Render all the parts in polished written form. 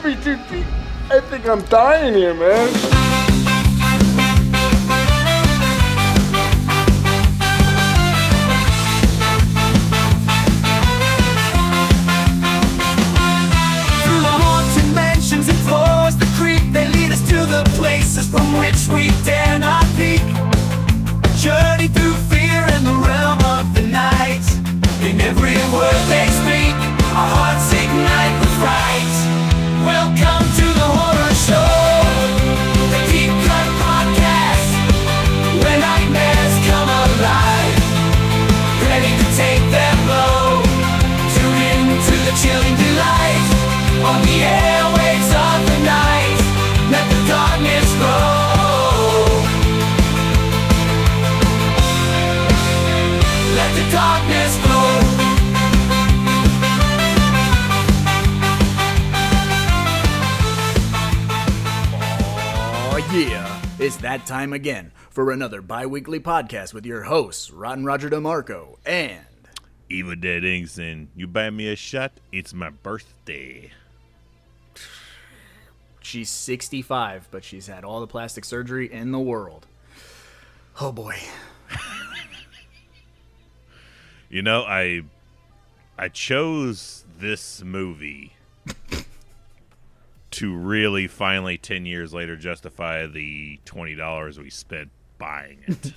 happy, dude. I think I'm dying here, man. Through the haunted mansions and floors that creak, they lead us to the places from which we dare not peek. A journey through fear and the realm of the night. In every word they speak, our hearts ignite with fright. Welcome to the horror show, the Deep Cut Podcast, where nightmares come alive, ready to take their blow. Tune in to the chilling delight on the airwaves of the night. Let the darkness grow. Let the darkness grow. Yeah, it's that time again for another bi-weekly podcast with your hosts, Rotten Roger DeMarco and Eva Dead Ingson. You buy me a shot, it's my birthday. she's 65, but she's had all the plastic surgery in the world. Oh boy. You know, I chose this movie to really finally 10 years later justify the $20 we spent buying it.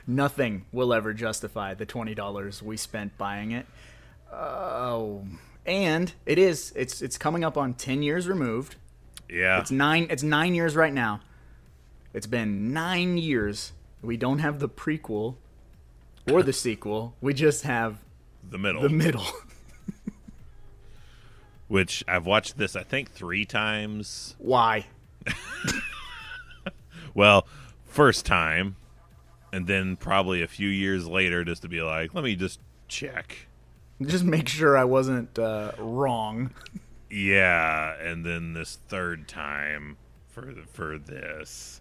Nothing will ever justify the $20 we spent buying it. And it's coming up on 10 years removed. Yeah. It's 9 years right now. It's been 9 years. We don't have the prequel or the sequel. We just have The middle. the middle. Which I've watched this, I think, 3 times. Why? Well, first time, and then probably a few years later just to be like, let me just check. Just make sure I wasn't wrong. Yeah, and then this third time for this.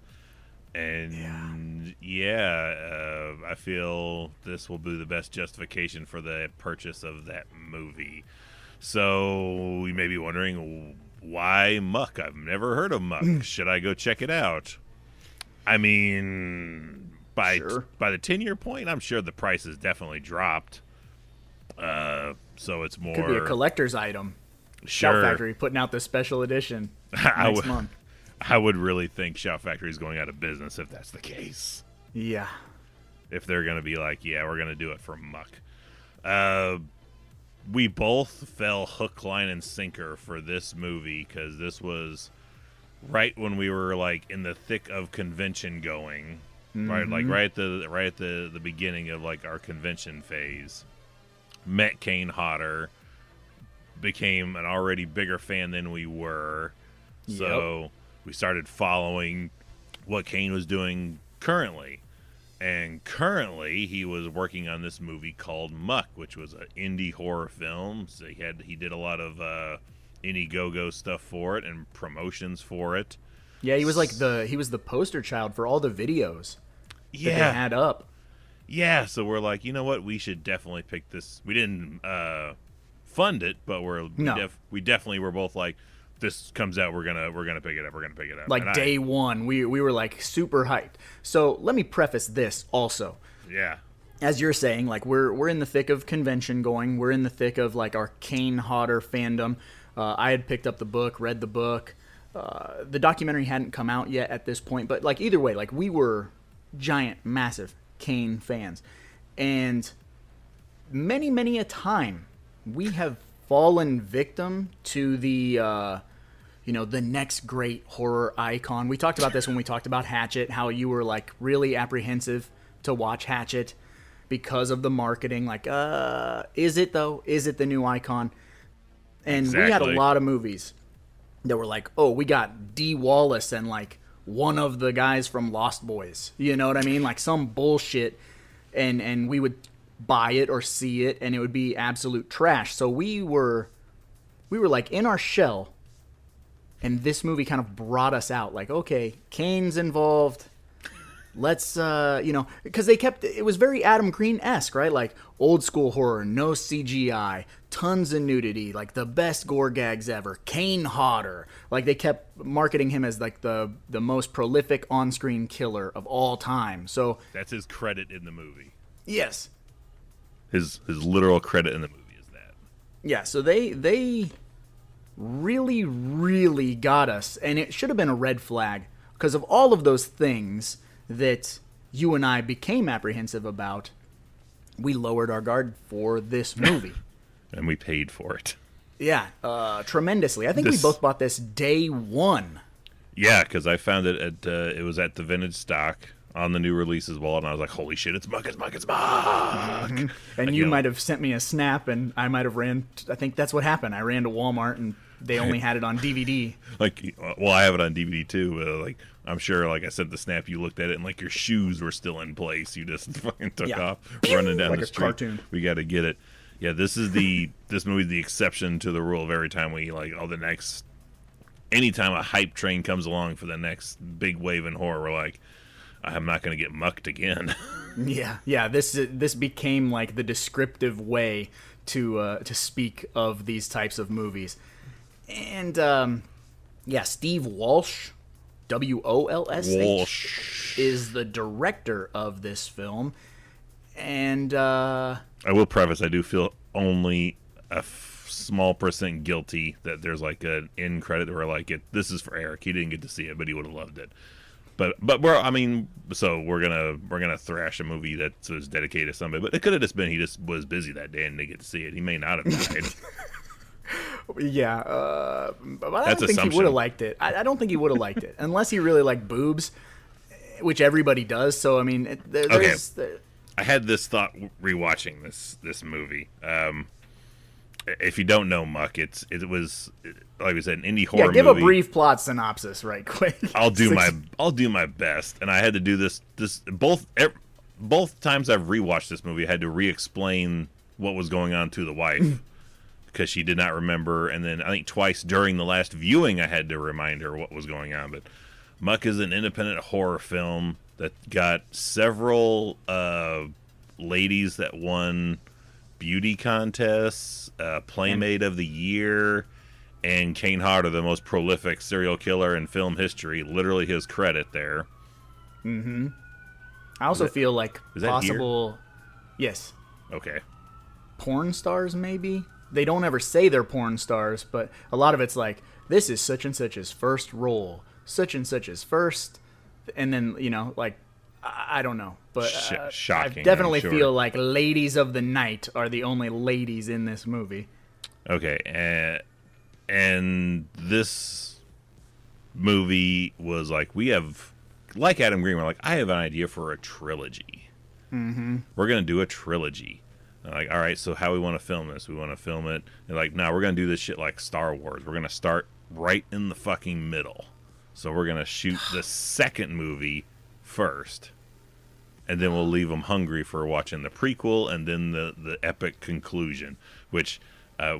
And I feel this will be the best justification for the purchase of that movie. So you may be wondering, why Muck? I've never heard of Muck. Should I go check it out? I mean, by the 10-year point, I'm sure the price has definitely dropped. So it's more... Could be a collector's item. Sure. Shout Factory putting out the special edition next month. I would really think Shout Factory is going out of business if that's the case. Yeah. If they're going to be like, yeah, we're going to do it for Muck. We both fell hook, line, and sinker for this movie because this was right when we were like in the thick of convention going, right? Like right at the beginning of like our convention phase. Met Kane Hodder, became an already bigger fan than we were, so we started following what Kane was doing currently. And currently, he was working on this movie called Muck, which was an indie horror film. So he did a lot of Indiegogo stuff for it and promotions for it. Yeah, he was the poster child for all the videos that they had up. Yeah, so we're like, you know what? We should definitely pick this. We didn't fund it, but we definitely were both like, this comes out, we're gonna pick it up. We're gonna pick it up. Like day one, we were like super hyped. So let me preface this also. Yeah. As you're saying, like we're in the thick of convention going. We're in the thick of like our Kane Hodder fandom. I had picked up the book, read the book. The documentary hadn't come out yet at this point, but like either way, like we were giant, massive Kane fans, and many a time we have fallen victim to the the next great horror icon. We talked about this when we talked about Hatchet, how you were like really apprehensive to watch Hatchet because of the marketing. Like, is it though? Is it the new icon? And we had a lot of movies that were like, oh, we got Dee Wallace and like one of the guys from Lost Boys. You know what I mean? Like some bullshit. And we would buy it or see it, and it would be absolute trash. So we were like in our shell, and this movie kind of brought us out. Like, okay, Kane's involved. Let's, because it was very Adam Green-esque, right? Like, old school horror, no CGI, tons of nudity, like the best gore gags ever, Kane Hodder. Like, they kept marketing him as, like, the most prolific on-screen killer of all time. So That's his credit in the movie. yes. His literal credit in the movie is that. Yeah, so they really, really got us, and it should have been a red flag, because of all of those things that you and I became apprehensive about, we lowered our guard for this movie. And we paid for it. Yeah, tremendously. I think we both bought this day one. Yeah, because I found it it was at the vintage stock on the new releases wall, and I was like, holy shit, it's Muck, it's Muck, it's Muck! Mm-hmm. And you might have sent me a snap, and I might have I think that's what happened. I ran to Walmart, and they only had it on DVD. Like, well, I have it on DVD too. Like, I'm sure, like I sent the snap, you looked at it, and like your shoes were still in place. You just fucking took off, running down like the a street. cartoon. We got to get it. Yeah, this movie's the exception to the rule of every time anytime a hype train comes along for the next big wave in horror, we're like, I'm not going to get mucked again. Yeah. This became like the descriptive way to speak of these types of movies. And Steve Walsh, W-O-L-S-H, Walsh is the director of this film. And I will preface, I do feel only a small percent guilty that there's like an end credit where like this is for Eric. He didn't get to see it, but he would have loved it. But we're gonna thrash a movie that was dedicated to somebody. But it could have just been he just was busy that day and didn't get to see it. He may not have died. Yeah, but I That's don't think he assumption. would have liked it. I don't think he would have liked it unless he really liked boobs, which everybody does. So I mean, I had this thought rewatching this movie. If you don't know Muck, it was like we said, an indie horror movie. Give a brief plot synopsis, right quick. I'll do my best, and I had to do this both times I've rewatched this movie. I had to re-explain what was going on to the wife because she did not remember, and then I think twice during the last viewing I had to remind her what was going on. But Muck is an independent horror film that got several ladies that won beauty contests, Playmate of the Year, and Kane Hodder, the most prolific serial killer in film history. Literally his credit there. Mm-hmm. I also feel like possible... Yes. Okay. Porn stars, maybe? They don't ever say they're porn stars, but a lot of it's like, this is such and such's first role, such and such's first, and then, like, I don't know. But shocking, I definitely I'm sure. feel like ladies of the night are the only ladies in this movie. Okay, and this movie was like, like Adam Green, we're like, I have an idea for a trilogy. Mm-hmm. We're going to do a trilogy. Like, all right, so how we want to film this? We want to film it. And like, no, we're going to do this shit like Star Wars. We're going to start right in the fucking middle. So we're going to shoot the second movie first. And then we'll leave them hungry for watching the prequel and then the epic conclusion, which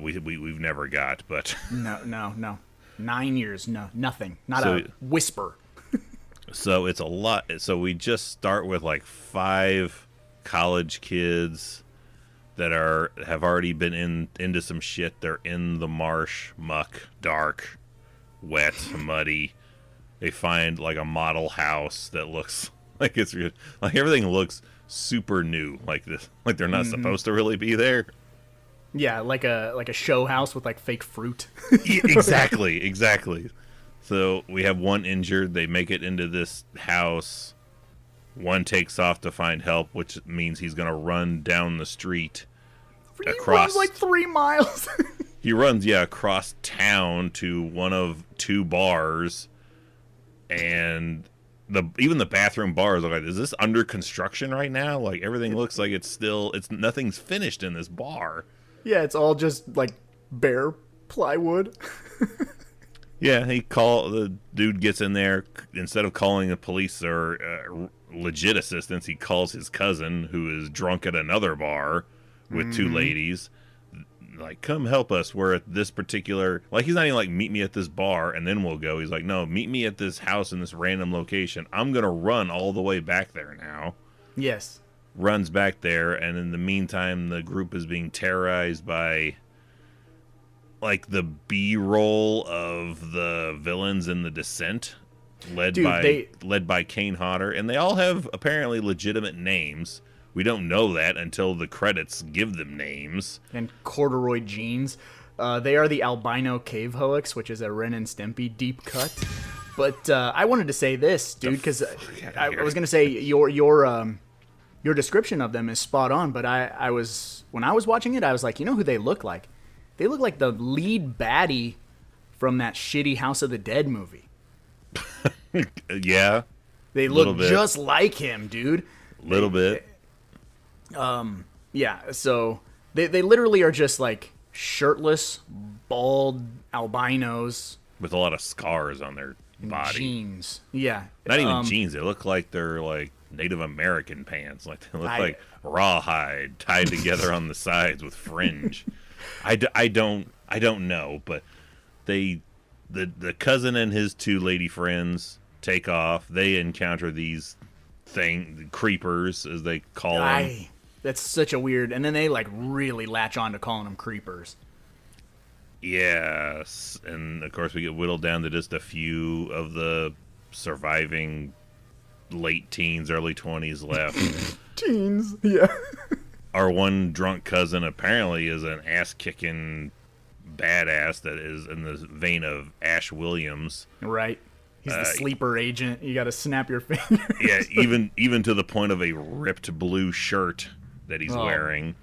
we've never got. But No. 9 years, no, nothing. Not So- a whisper. So it's a lot. So we just start with like 5 college kids that have already been into some shit. They're in the marsh, muck, dark, wet, muddy. They find like a model house that looks like it's like everything looks super new, like this, like they're not supposed to really be there. Yeah, like a show house with like fake fruit. Exactly. So we have one injured. They make it into this house. One takes off to find help, which means he's going to run down the street. He runs like 3 miles. He runs, across town to one of 2 bars. And even the bathroom bars are like, is this under construction right now? Like, everything looks like nothing's finished in this bar. Yeah, it's all just like bare plywood. Yeah, the dude gets in there. Instead of calling the police or legit assistance, he calls his cousin, who is drunk at another bar with 2 ladies. like, come help us. We're at this particular, like, he's not even like, meet me at this bar and then we'll go. He's like, no, meet me at this house in this random location. I'm going to run all the way back there now. Yes. Runs back there, and in the meantime, the group is being terrorized by, like, the B-roll of the villains in The Descent, led by Kane Hodder, and they all have apparently legitimate names. We don't know that until the credits give them names. And corduroy jeans. They are the albino cave hoax, which is a Ren and Stimpy deep cut. But I wanted to say this, dude, because I was going to say your description of them is spot on, but I was, when I was watching it, I was like, you know who they look like? They look like the lead baddie from that shitty House of the Dead movie. Yeah. They look just like him, dude. Little bit. Yeah, so they literally are just like shirtless, bald albinos. With a lot of scars on their body. Jeans. Yeah. Not even jeans. They look like they're like Native American pants. Like they look like rawhide tied together on the sides with fringe. I don't know, but the cousin and his two lady friends take off. They encounter these creepers, as they call them. That's such a weird, and then they like really latch on to calling them creepers. Yes, and of course we get whittled down to just a few of the surviving late teens, early 20s left. Teens, yeah. Our one drunk cousin apparently is an ass-kicking badass that is in the vein of Ash Williams. Right. He's the sleeper agent. You got to snap your fingers. Yeah, even to the point of a ripped blue shirt that he's wearing.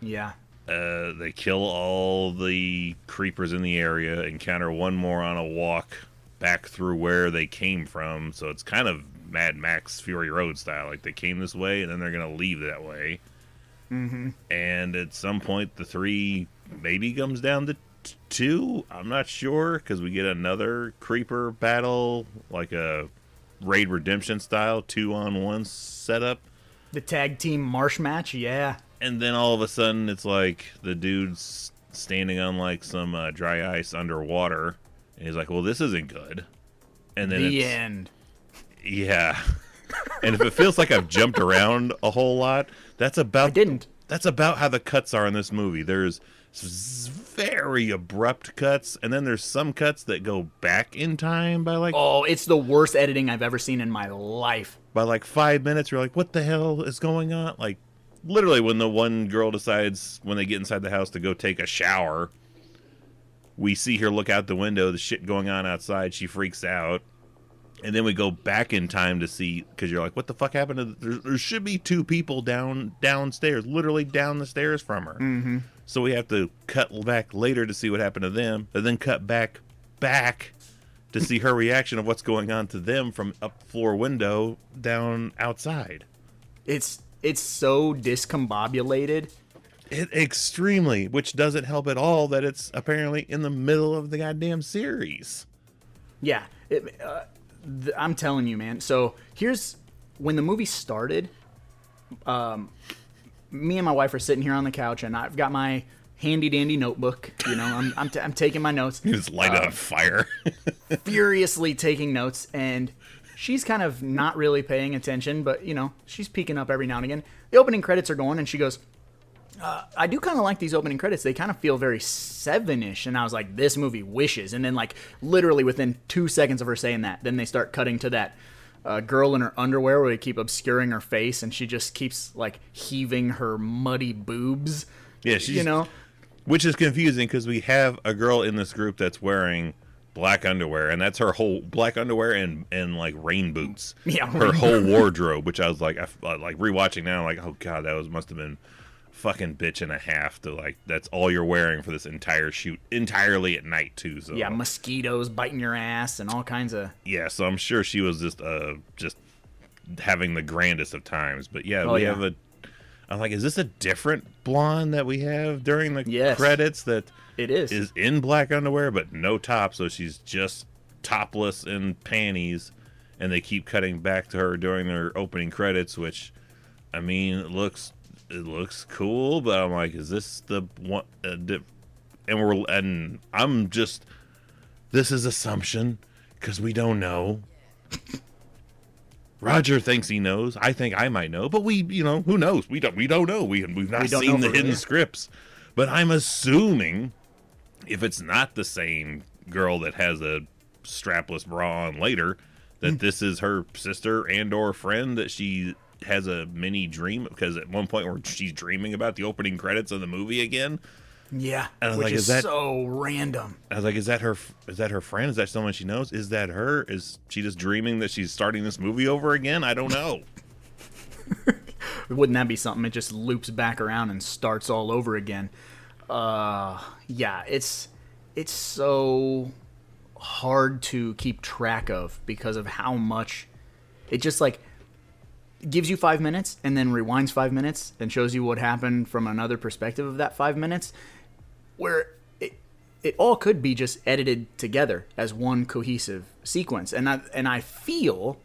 Yeah. They kill all the creepers in the area, encounter one more on a walk back through where they came from. So it's kind of Mad Max Fury Road style. Like they came this way and then they're going to leave that way. Mm-hmm. And at some point, the 3 maybe comes down to 2. I'm not sure, because we get another creeper battle, like a Raid Redemption style 2-on-1 setup. The tag team marsh match, yeah. And then all of a sudden, it's like the dude's standing on like some dry ice underwater, and he's like, "Well, this isn't good." And then the end. Yeah. And if it feels like I've jumped around a whole lot, that's about how the cuts are in this movie. There's very abrupt cuts, and then there's some cuts that go back in time by like... Oh, it's the worst editing I've ever seen in my life. By like 5 minutes, you're like, what the hell is going on? Like, literally when the one girl decides, when they get inside the house, to go take a shower, we see her look out the window, the shit going on outside, she freaks out. And then we go back in time to see, because you're like, what the fuck happened to... There should be 2 people downstairs, literally down the stairs from her. Mm-hmm. So we have to cut back later to see what happened to them, and then cut back to see her reaction of what's going on to them from up floor window down outside. It's so discombobulated. Extremely, which doesn't help at all that it's apparently in the middle of the goddamn series. Yeah, I'm telling you, man. So here's when the movie started. Me and my wife are sitting here on the couch, and I've got my handy dandy notebook. You know, I'm taking my notes. You just light it on fire. Furiously taking notes, and she's kind of not really paying attention, but you know, she's peeking up every now and again. The opening credits are going, and she goes, I do kind of like these opening credits. They kind of feel very 7-ish. And I was like, this movie wishes. And then like literally within 2 seconds of her saying that, then they start cutting to that girl in her underwear where they keep obscuring her face, and she just keeps like heaving her muddy boobs. Yeah, which is confusing because we have a girl in this group that's wearing black underwear, and that's her whole black underwear and like rain boots. Yeah, her whole wardrobe. Which I was like, like rewatching now, like, oh god, must have been fucking bitch and a half to like that's all you're wearing for this entire shoot, entirely at night too. So yeah, mosquitoes biting your ass and all kinds of... Yeah, so I'm sure she was just having the grandest of times. But yeah, we have I'm like, is this a different blonde that we have during the credits that it is in black underwear but no top, so she's just topless in panties, and they keep cutting back to her during their opening credits, which I mean, it looks it looks cool, but I'm like, is this the one? And I'm just, this is assumption because we don't know. Roger thinks he knows. I think I might know, but who knows? We don't know. We've not seen the hidden scripts, but I'm assuming if it's not the same girl that has a strapless bra on later, that this is her sister and or friend that she has a mini dream, because at one point where she's dreaming about the opening credits of the movie again. Yeah, and I was which like, is so random. I was like, is that her friend? Is that someone she knows? Is that her? Is she just dreaming that she's starting this movie over again? I don't know. Wouldn't that be something? It just loops back around and starts all over again. Yeah, it's so hard to keep track of because of how much it just like gives you 5 minutes and then rewinds 5 minutes and shows you what happened from another perspective of that 5 minutes, where it all could be just edited together as one cohesive sequence. And I feel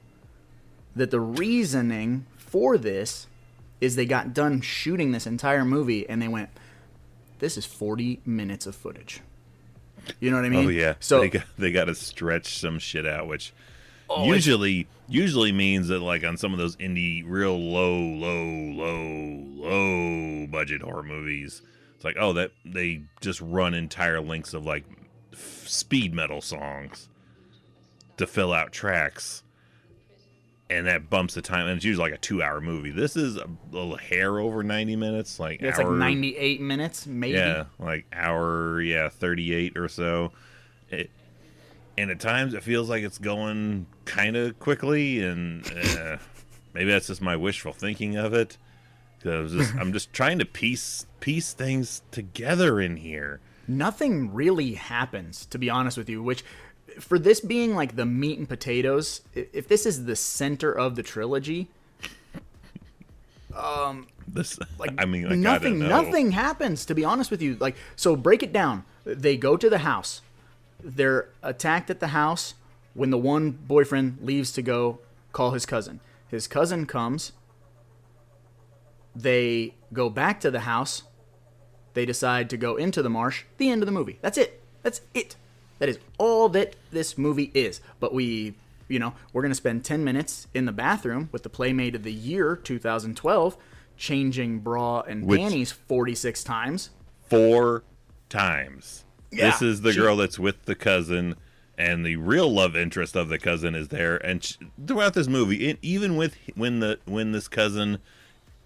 that the reasoning for this is they got done shooting this entire movie and they went, this is 40 minutes of footage. You know what I mean? Oh yeah. So they got to stretch some shit out, which usually means that like on some of those indie, real low budget horror movies, it's like, oh, that they just run entire lengths of like speed metal songs to fill out tracks, and that bumps the time. And it's usually like a 2-hour movie. This is a little hair over 90 minutes, like it's like 98 minutes, maybe. Yeah, like hour, 38 or so. And at times it feels like it's going kind of quickly, and maybe that's just my wishful thinking of it. Because I'm just trying to piece things together in here. Nothing really happens, to be honest with you, which for this being like the meat and potatoes, if this is the center of the trilogy, nothing happens, to be honest with you. Like, so break it down. They go to the house. They're attacked at the house when the one boyfriend leaves to go call his cousin. His cousin comes. They go back to the house. They decide to go into the marsh. The end of the movie. That's it. That is all that this movie is. But we're going to spend 10 minutes in the bathroom with the Playmate of the Year 2012 changing bra and panties 46 times. 4 times. Yeah, this is the girl that's with the cousin, and the real love interest of the cousin is there. And throughout this movie, even when this cousin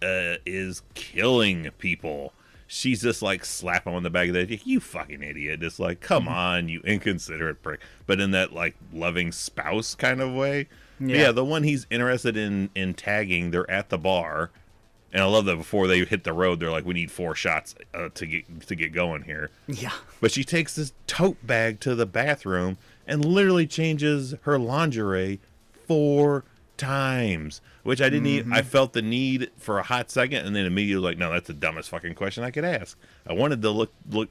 is killing people, she's just like slap him on the back of the head. You fucking idiot. Just like, come on, you inconsiderate prick. But in that like loving spouse kind of way. Yeah, the one he's interested in tagging, they're at the bar. And I love that before they hit the road, they're like, we need 4 shots to get going here. Yeah. But she takes this tote bag to the bathroom and literally changes her lingerie 4 times, which I didn't I felt the need for a hot second, and then immediately like, no, that's the dumbest fucking question I could ask. I wanted to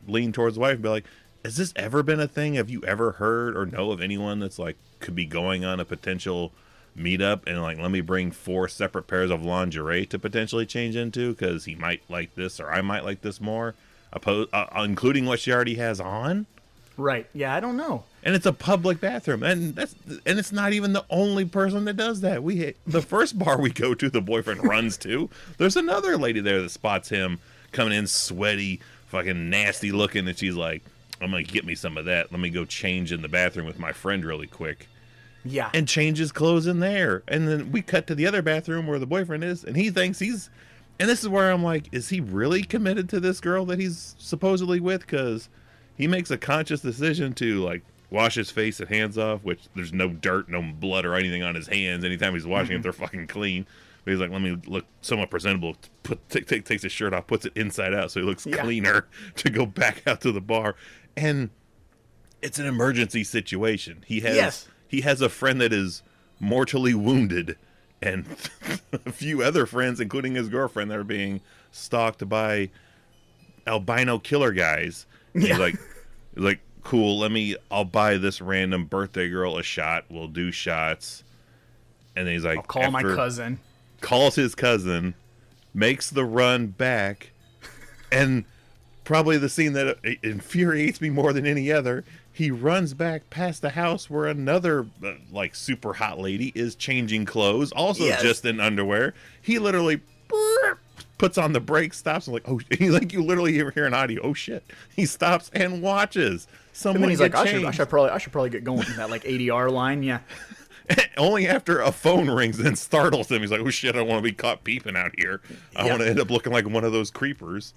lean towards the wife and be like, has this ever been a thing? Have you ever heard or know of anyone that's like could be going on a potential meetup and like, let me bring 4 separate pairs of lingerie to potentially change into because he might like this or I might like this more, including what she already has on? Right. Yeah, I don't know. And it's a public bathroom, and it's not even the only person that does that. The first bar we go to, the boyfriend runs to. There's another lady there that spots him coming in sweaty, fucking nasty looking, and she's like, I'm gonna get me some of that. Let me go change in the bathroom with my friend really quick. Yeah. And change his clothes in there. And then we cut to the other bathroom where the boyfriend is, and he thinks he's... And this is where I'm like, is he really committed to this girl that he's supposedly with? Because he makes a conscious decision to, like, wash his face and hands off, which there's no dirt, no blood or anything on his hands. Anytime he's washing it, they're fucking clean. But he's like, let me look somewhat presentable. Takes his shirt off, puts it inside out so he looks cleaner to go back out to the bar. And it's an emergency situation. He has a friend that is mortally wounded and a few other friends, including his girlfriend, that are being stalked by albino killer guys. Yeah. He's like, cool, I'll buy this random birthday girl a shot. We'll do shots. And then he's like, I'll call my cousin. Calls his cousin, makes the run back, and probably the scene that infuriates me more than any other, he runs back past the house where another like super hot lady is changing clothes, also just in underwear. He literally puts on the brakes, stops, and like, oh, like you literally hear an audio. Oh shit! He stops and watches someone. And then he's get like, changed. I should probably get going. That like ADR line, yeah. Only after a phone rings and startles him. He's like, oh shit! I don't want to be caught peeping out here. I want to end up looking like one of those creepers.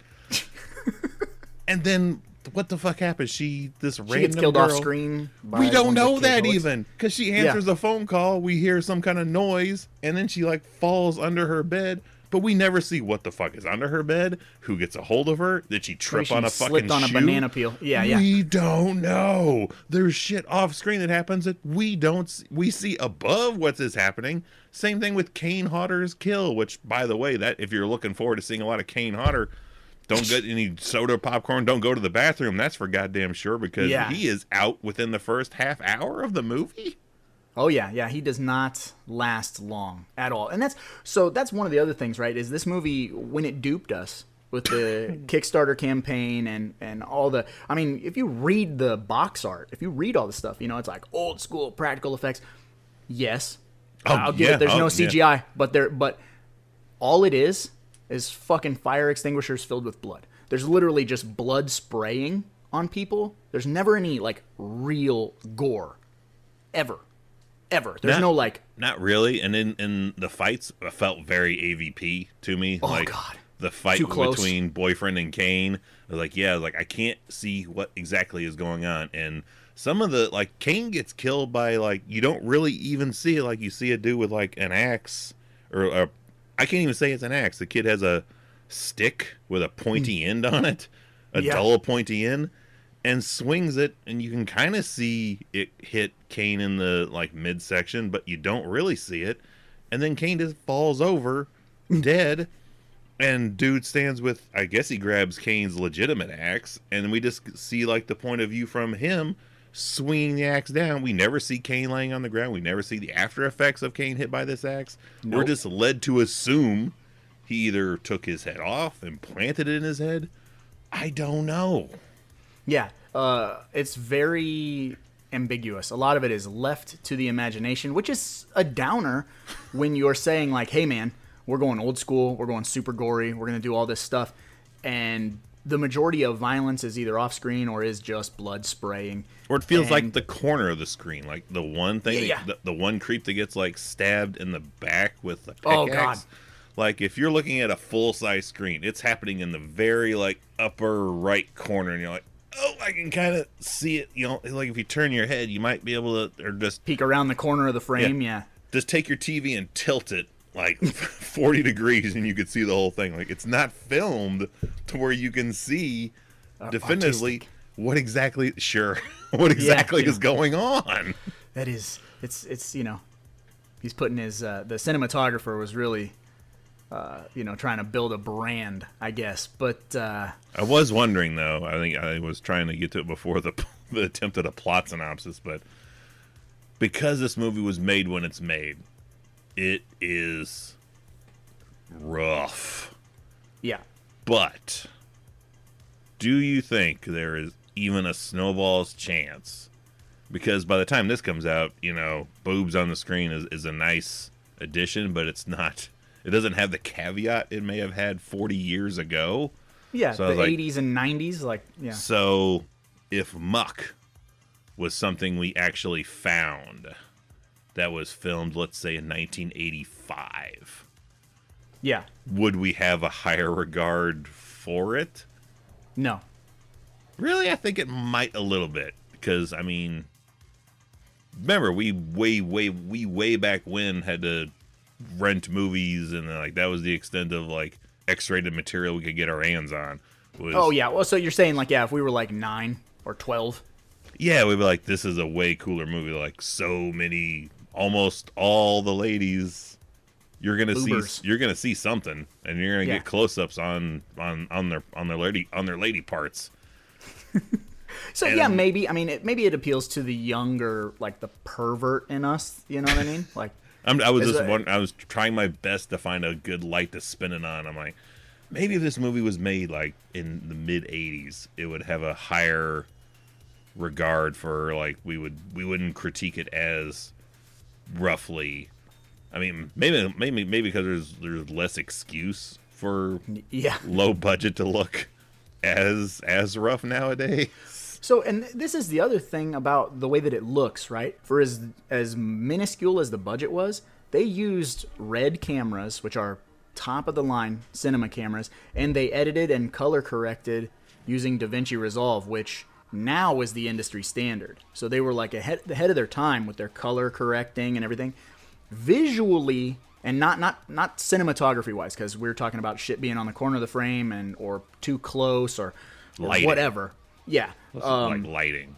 And then what the fuck happens? She random gets killed girl, off screen. We don't know that even, because she answers a phone call. We hear some kind of noise, and then she like falls under her bed. But we never see what the fuck is under her bed. Who gets a hold of her? Did she trip on a fucking slipped on shoe? a banana peel? Yeah. We don't know. There's shit off screen that happens that we don't. We see above what is happening. Same thing with Kane Hodder's kill. Which, by the way, that if you're looking forward to seeing a lot of Kane Hodder, don't get any soda or popcorn. Don't go to the bathroom. That's for goddamn sure, because he is out within the first half hour of the movie. Oh yeah, he does not last long at all. And that's one of the other things, right? Is this movie, when it duped us with the Kickstarter campaign and all the, I mean, if you read the box art, if you read all the stuff, it's like old school practical effects. Yes. I'll give it, there's no CGI, but all it is fucking fire extinguishers filled with blood. There's literally just blood spraying on people. There's never any like real gore ever. There's no like, not really. And in the fights felt very AVP to me. Oh like, god, the fight between boyfriend and Kane. I was like, I can't see what exactly is going on. And some of the like Kane gets killed by like, you don't really even see it. Like you see a dude with like an axe or I can't even say it's an axe. The kid has a stick with a pointy end on it, a dull pointy end, and swings it, and you can kind of see it hit Kane in the like midsection, but you don't really see it. And then Kane just falls over, dead, and dude stands with, I guess he grabs Kane's legitimate axe, and we just see like the point of view from him swinging the axe down. We never see Kane laying on the ground. We never see the after effects of Kane hit by this axe. Nope. We're just led to assume he either took his head off and planted it in his head. I don't know. Yeah, it's very ambiguous. A lot of it is left to the imagination, which is a downer when you're saying like, hey man, we're going old school, we're going super gory, we're going to do all this stuff, and the majority of violence is either off screen or is just blood spraying. Or it feels like the corner of the screen, like the one thing, the one creep that gets like stabbed in the back with the pickaxe. Oh god. Like if you're looking at a full size screen, it's happening in the very like upper right corner, and you're like, oh, I can kind of see it. Like if you turn your head, you might be able to, or just peek around the corner of the frame. Yeah. Just take your TV and tilt it like 40 degrees, and you could see the whole thing. Like it's not filmed to where you can see definitively artistic. What exactly is going on. That is, it's he's putting his the cinematographer was really trying to build a brand, I guess. But I was wondering though. I think I was trying to get to it before the attempt at a plot synopsis, but because this movie was made when it's made, it is rough. Yeah. But do you think there is even a snowball's chance? Because by the time this comes out, boobs on the screen is a nice addition, but it's not. It doesn't have the caveat it may have had 40 years ago. Yeah, so the 80s and 90s, like, yeah. So if Muck was something we actually found that was filmed, let's say, in 1985, yeah, would we have a higher regard for it? No. Really? I think it might a little bit. Because, I mean, remember, we way back when had to rent movies, and like that was the extent of like X-rated material we could get our hands on. Oh yeah, well, so you're saying like, yeah, if we were like 9 or 12, yeah, we'd be like, this is a way cooler movie. Like so many, almost all the ladies, you're gonna see something, and you're gonna get close-ups on their lady parts. So and, yeah, maybe. I mean, maybe it appeals to the younger, like the pervert in us. You know what I mean? Like. I was trying my best to find a good light to spin it on. I'm like, maybe if this movie was made like in the mid '80s, it would have a higher regard for like we wouldn't critique it as roughly. I mean, maybe because there's less excuse for low budget to look as rough nowadays. So, and this is the other thing about the way that it looks, right? For as minuscule as the budget was, they used RED cameras, which are top of the line cinema cameras, and they edited and color corrected using DaVinci Resolve, which now is the industry standard. So they were like ahead of their time with their color correcting and everything. Visually, and not cinematography wise, because we were talking about shit being on the corner of the frame or too close or whatever. Yeah. Like lighting.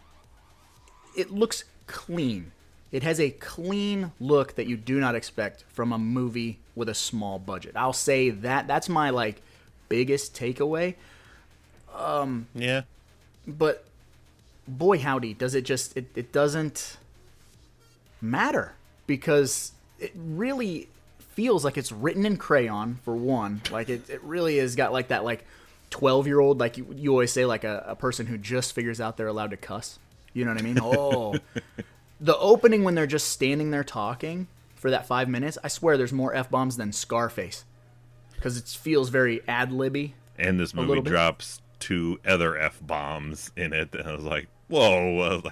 It looks clean. It has a clean look that you do not expect from a movie with a small budget. I'll say that's my like biggest takeaway. Yeah. But boy howdy, does it doesn't matter, because it really feels like it's written in crayon, for one. Like it really has got like that like 12-year-old, like you always say, like a person who just figures out they're allowed to cuss. You know what I mean? Oh, the opening when they're just standing there talking for that 5 minutes, I swear there's more F-bombs than Scarface, because it feels very ad-libby. And this movie drops 2 other F-bombs in it, and I was like, whoa,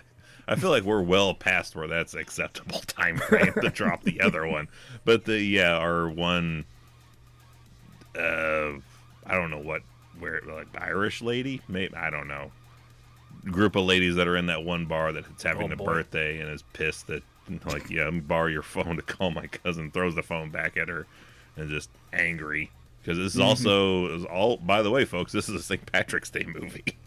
I feel like we're well past where that's acceptable time frame to drop the other one. But our one, I don't know where, like Irish lady, maybe, I don't know, group of ladies that are in that one bar that's having a birthday and is pissed that, like, yeah, let me borrow your phone to call my cousin, throws the phone back at her, and just angry. Because this is also, by the way, folks, this is a St. Patrick's Day movie.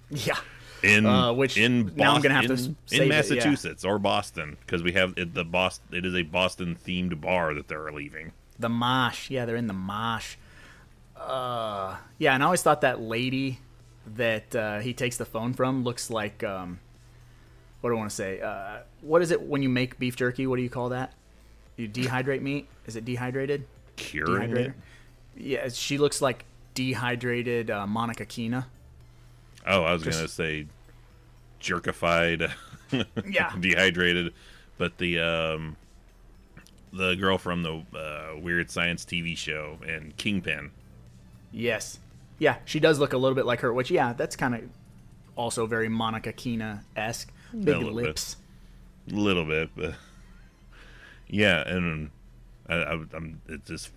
Yeah. In Boston, now I'm gonna have to save in Massachusetts or Boston, because we have it is a Boston themed bar that they're leaving. The Mosh, yeah, they're in the Mosh. Yeah, and I always thought that lady that he takes the phone from looks like what do I want to say? What is it when you make beef jerky? What do you call that? You dehydrate meat? Is it dehydrated? Curing it? Yeah, she looks like dehydrated Monica Keena. Oh, I was going to say jerkified, yeah, dehydrated, but the girl from the Weird Science TV show and Kingpin. Yes. Yeah, she does look a little bit like her, which, yeah, that's kind of also very Monica Keena-esque. Big lips. A little bit, but yeah, and I'm it's just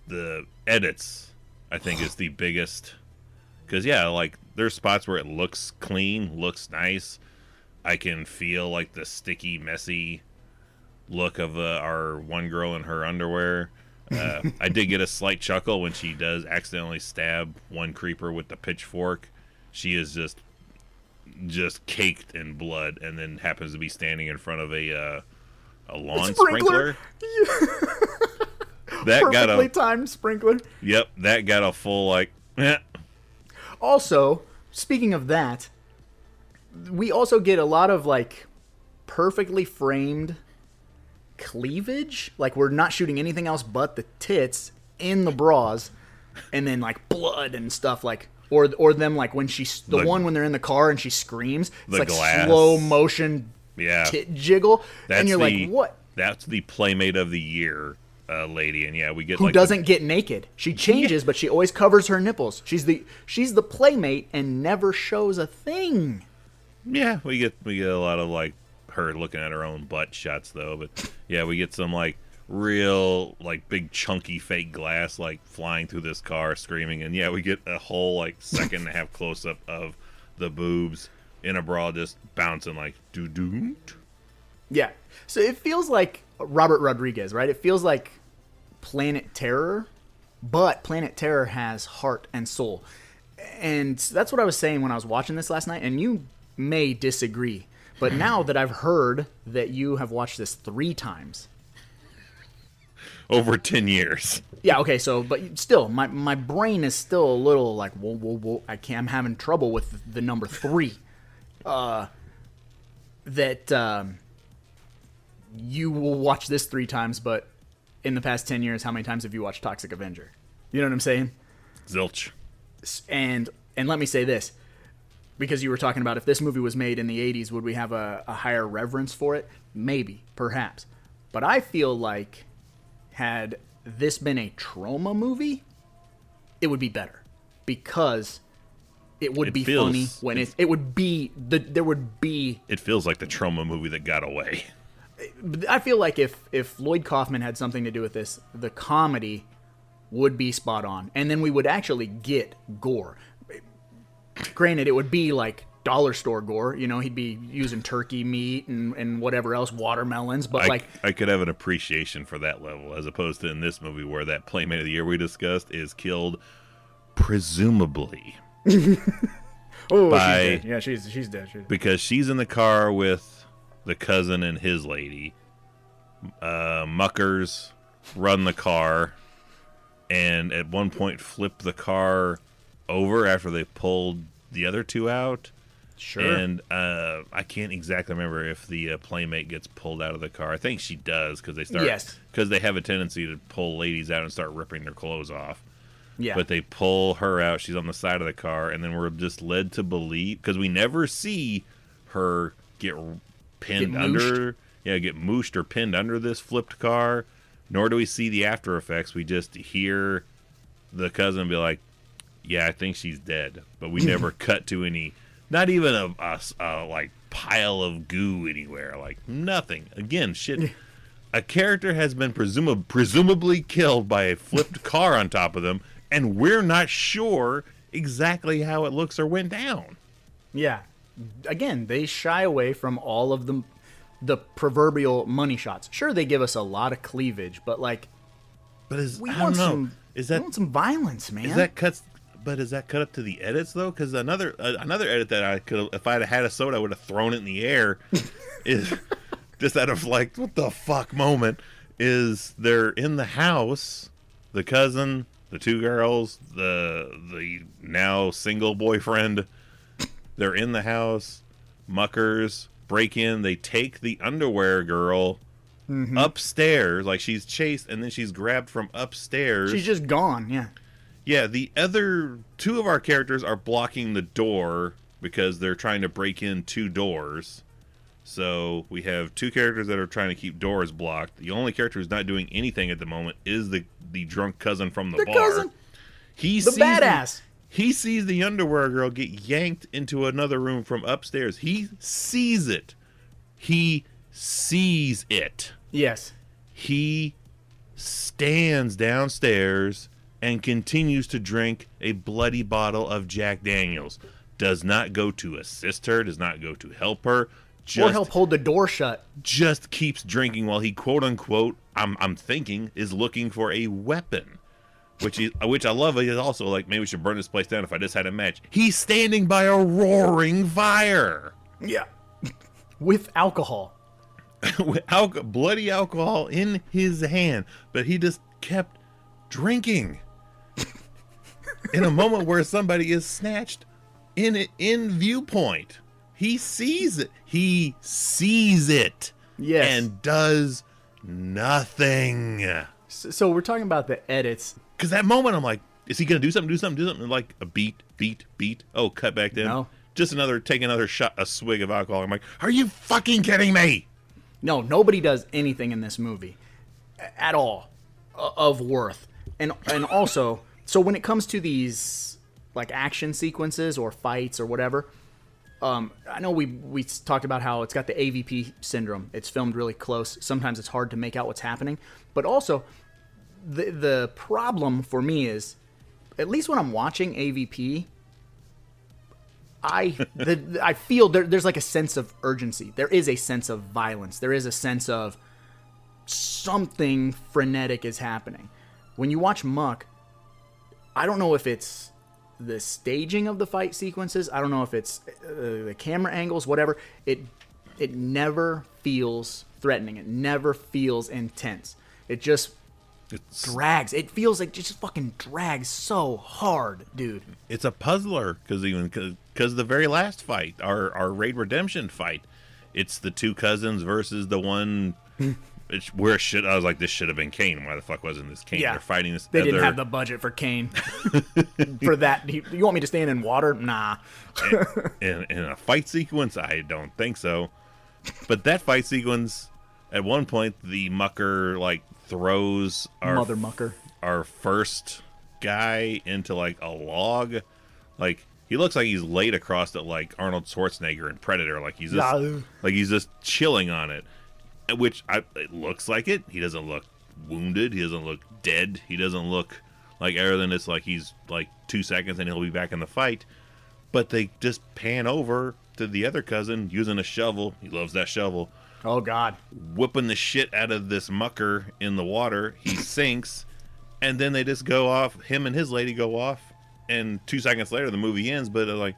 the edits, I think, is the biggest. Because, yeah, like, there's spots where it looks clean, looks nice. I can feel, like, the sticky, messy look of our one girl in her underwear. I did get a slight chuckle when she does accidentally stab one creeper with the pitchfork. She is just caked in blood, and then happens to be standing in front of a lawn sprinkler. That perfectly timed sprinkler. Yep, that got a full, like, Also, speaking of that, we also get a lot of, like, perfectly framed cleavage. Like, we're not shooting anything else but the tits in the bras, and then, like, blood and stuff, like, or them, like, when one when they're in the car and she screams, it's like glass. Slow motion tit jiggle, and you're like, what? That's the Playmate of the Year lady, and yeah, we get who like doesn't get naked. She changes, but she always covers her nipples. She's the Playmate and never shows a thing. Yeah, we get a lot of like her looking at her own butt shots though, but yeah, we get some like real like big chunky fake glass like flying through this car screaming, and yeah, we get a whole like second and a half close up of the boobs in a bra just bouncing like doo-doo. Yeah. So it feels like Robert Rodriguez, right? It feels like Planet Terror, but Planet Terror has heart and soul. And that's what I was saying when I was watching this last night, and you may disagree. But now that I've heard that you have watched this 3 times. Over 10 years. Yeah, okay, so, but still, my brain is still a little like, whoa, I'm having trouble with the number 3. That you will watch this 3 times, but in the past 10 years, how many times have you watched Toxic Avenger? You know what I'm saying? Zilch. And let me say this, because you were talking about if this movie was made in the 80s, would we have a higher reverence for it? Maybe, perhaps. But I feel like had this been a trauma movie, it would be better. Because it would be funny when it would be there would be. It feels like the trauma movie that got away. I feel like if Lloyd Kaufman had something to do with this, the comedy would be spot on, and then we would actually get gore. Granted, it would be like dollar store gore. You know, he'd be using turkey meat and whatever else, watermelons. But I could have an appreciation for that level, as opposed to in this movie where that Playmate of the Year we discussed is killed, presumably. Oh, she's dead. Yeah, she's dead. Because she's in the car with the cousin and his lady. Muckers run the car, and at one point flip the car over after they pulled the other two out. Sure. And I can't exactly remember if the Playmate gets pulled out of the car. I think she does, because they start. Yes. Because they have a tendency to pull ladies out and start ripping their clothes off. Yeah. But they pull her out. She's on the side of the car, and then we're just led to believe, because we never see her get pinned under. Yeah, get mooshed or pinned under this flipped car. Nor do we see the after effects. We just hear the cousin be like, "Yeah, I think she's dead." But we never cut to any, not even a like pile of goo anywhere. Like nothing. Again, shit. A character has been presumably killed by a flipped car on top of them, and we're not sure exactly how it looks or went down. Yeah. Again, they shy away from all of the proverbial money shots. Sure, they give us a lot of cleavage, but like, we want some violence, man. Is that cut up to the edits though? Because another edit that I could, if I'd had a soda, I would have thrown it in the air. Is just out of like, what the fuck moment, is they're in the house, the cousin, the two girls, the now single boyfriend, they're in the house. Muckers break in, they take the underwear girl upstairs, like she's chased, and then she's grabbed from upstairs. She's just gone. Yeah, the other two of our characters are blocking the door because they're trying to break in two doors. So we have two characters that are trying to keep doors blocked. The only character who's not doing anything at the moment is the drunk cousin from the bar. Cousin. The badass. He sees the underwear girl get yanked into another room from upstairs. He sees it. He sees it. Yes. He stands downstairs and continues to drink a bloody bottle of Jack Daniels. Does not go to assist her, does not go to help her. Or help hold the door shut. Just keeps drinking while he, quote unquote, I'm thinking, is looking for a weapon. Which I love. He's also like, maybe we should burn this place down if I just had a match. He's standing by a roaring fire. Yeah. With alcohol. With bloody alcohol in his hand. But he just kept drinking. In a moment where somebody is snatched in viewpoint. He sees it. He sees it. Yes. And does nothing. So we're talking about the edits. Because that moment, I'm like, is he going to do something? And like a beat. Oh, cut back then. No. Just take another shot, a swig of alcohol. I'm like, are you fucking kidding me? No, nobody does anything in this movie at all of worth. And also, so when it comes to these like action sequences or fights or whatever, I know we talked about how it's got the AVP syndrome. It's filmed really close. Sometimes it's hard to make out what's happening. But also, the problem for me is, at least when I'm watching AVP, I feel there's like a sense of urgency. There is a sense of violence. There is a sense of something frenetic is happening. When you watch Muck, I don't know if it's the staging of the fight sequences. I don't know if it's the camera angles, whatever. It never feels threatening. It never feels intense. It just drags. It feels like just fucking drags so hard, dude. It's a puzzler because the very last fight, our Raid Redemption fight, it's the two cousins versus the one where should I was like, this should have been Kane. Why the fuck wasn't this Kane? Yeah. They're fighting this. They didn't have the budget for Kane. For that, you want me to stand in water? Nah. in a fight sequence, I don't think so. But that fight sequence, at one point, the mucker like throws Mother mucker. our first guy into like a log. Like, he looks like he's laid across it like Arnold Schwarzenegger in Predator. Like he's just chilling on it. Which it looks like it. He doesn't look wounded. He doesn't look dead. He doesn't look like everything. It's like he's like 2 seconds and he'll be back in the fight. But they just pan over to the other cousin using a shovel. He loves that shovel. Oh, God. Whipping the shit out of this mucker in the water. He sinks. And then they just go off. Him and his lady go off. And 2 seconds later, the movie ends. But like,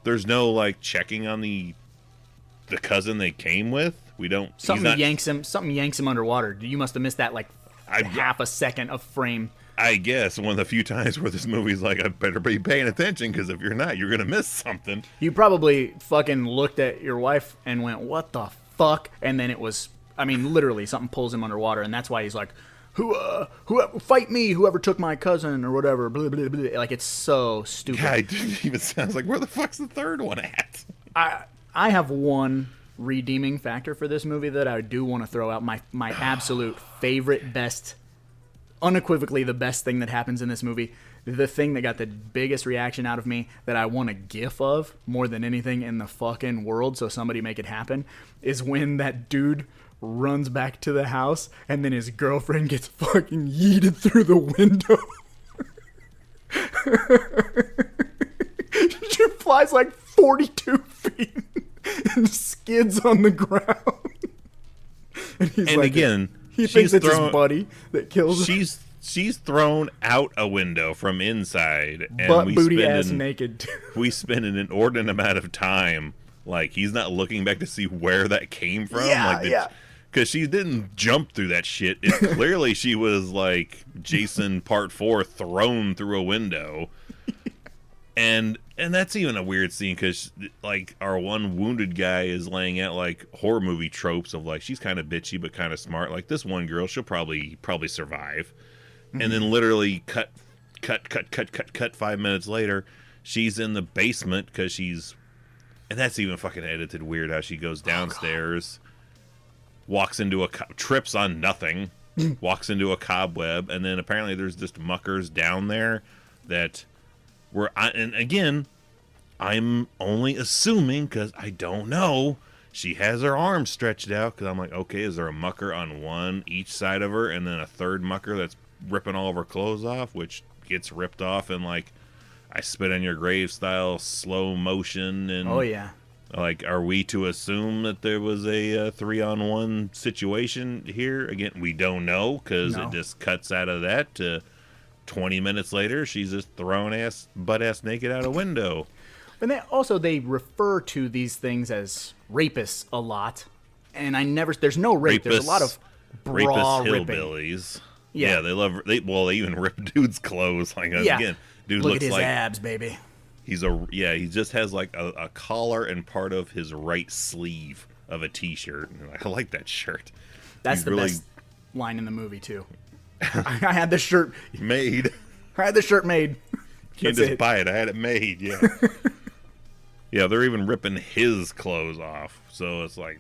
there's no like checking on the cousin they came with. We don't. Something yanks him underwater. You must have missed that like half a second of frame. I guess one of the few times where this movie's like, I better be paying attention, because if you're not, you're gonna miss something. You probably fucking looked at your wife and went, "What the fuck?" And then it was, I mean, literally something pulls him underwater, and that's why he's like, whoever fight me, whoever took my cousin or whatever. Blah, blah, blah. Like, it's so stupid. Yeah, it didn't even sounds like, where the fuck's the third one at? I have one redeeming factor for this movie that I do want to throw out. My absolute favorite, best, unequivocally the best thing that happens in this movie, the thing that got the biggest reaction out of me, that I want a gif of more than anything in the fucking world, so somebody make it happen, is when that dude runs back to the house and then his girlfriend gets fucking yeeted through the window. She flies like 42 feet and skids on the ground. And he's like, again, he thinks it's his buddy that kills him. She's thrown out a window from inside, and Butt booty ass naked. We spend an inordinate amount of time, like, he's not looking back to see where that came from. Because she didn't jump through that shit. Clearly she was like Jason Part 4 thrown through a window. And that's even a weird scene, because like our one wounded guy is laying out like horror movie tropes of like, she's kind of bitchy but kind of smart. Like, this one girl, she'll probably survive. Mm-hmm. And then literally cut 5 minutes later, she's in the basement because she's, and that's even fucking edited weird how she goes downstairs, walks into trips on nothing, walks into a cobweb, and then apparently there's just muckers down there that and again, I'm only assuming because I don't know. She has her arms stretched out because I'm like, okay, is there a mucker on each side of her, and then a third mucker that's ripping all of her clothes off, which gets ripped off in like I Spit on Your Grave style slow motion? And oh yeah, like, are we to assume that there was a 3-on-1 situation here? Again, we don't know, because it just cuts out of that to 20 minutes later, she's just thrown butt-ass naked out a window. And they refer to these things as rapists a lot. And there's no rape. There's a lot of bra rapist ripping. hillbillies. Yeah, they even rip dudes' clothes. Like, again, dude look looks at his like abs, baby. he just has like a collar and part of his right sleeve of a t-shirt. And I like that shirt. That's the best line in the movie too. I had the shirt made. Can't just buy it. I had it made. Yeah. Yeah, they're even ripping his clothes off. So it's like,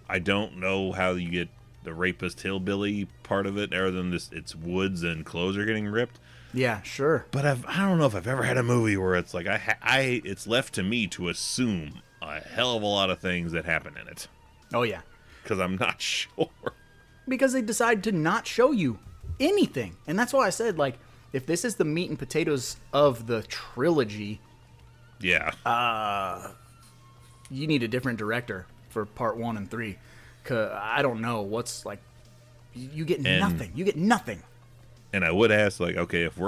I don't know how you get the rapist hillbilly part of it, other than this, it's woods and clothes are getting ripped. Yeah, sure. But I don't know if I've ever had a movie where it's like it's left to me to assume a hell of a lot of things that happen in it. Oh yeah, because I'm not sure. Because they decide to not show you anything, and that's why I said, like, if this is the meat and potatoes of the trilogy, yeah, you need a different director for part 1 and 3. Cause I don't know what's like. You get nothing. You get nothing. And I would ask, like, okay, if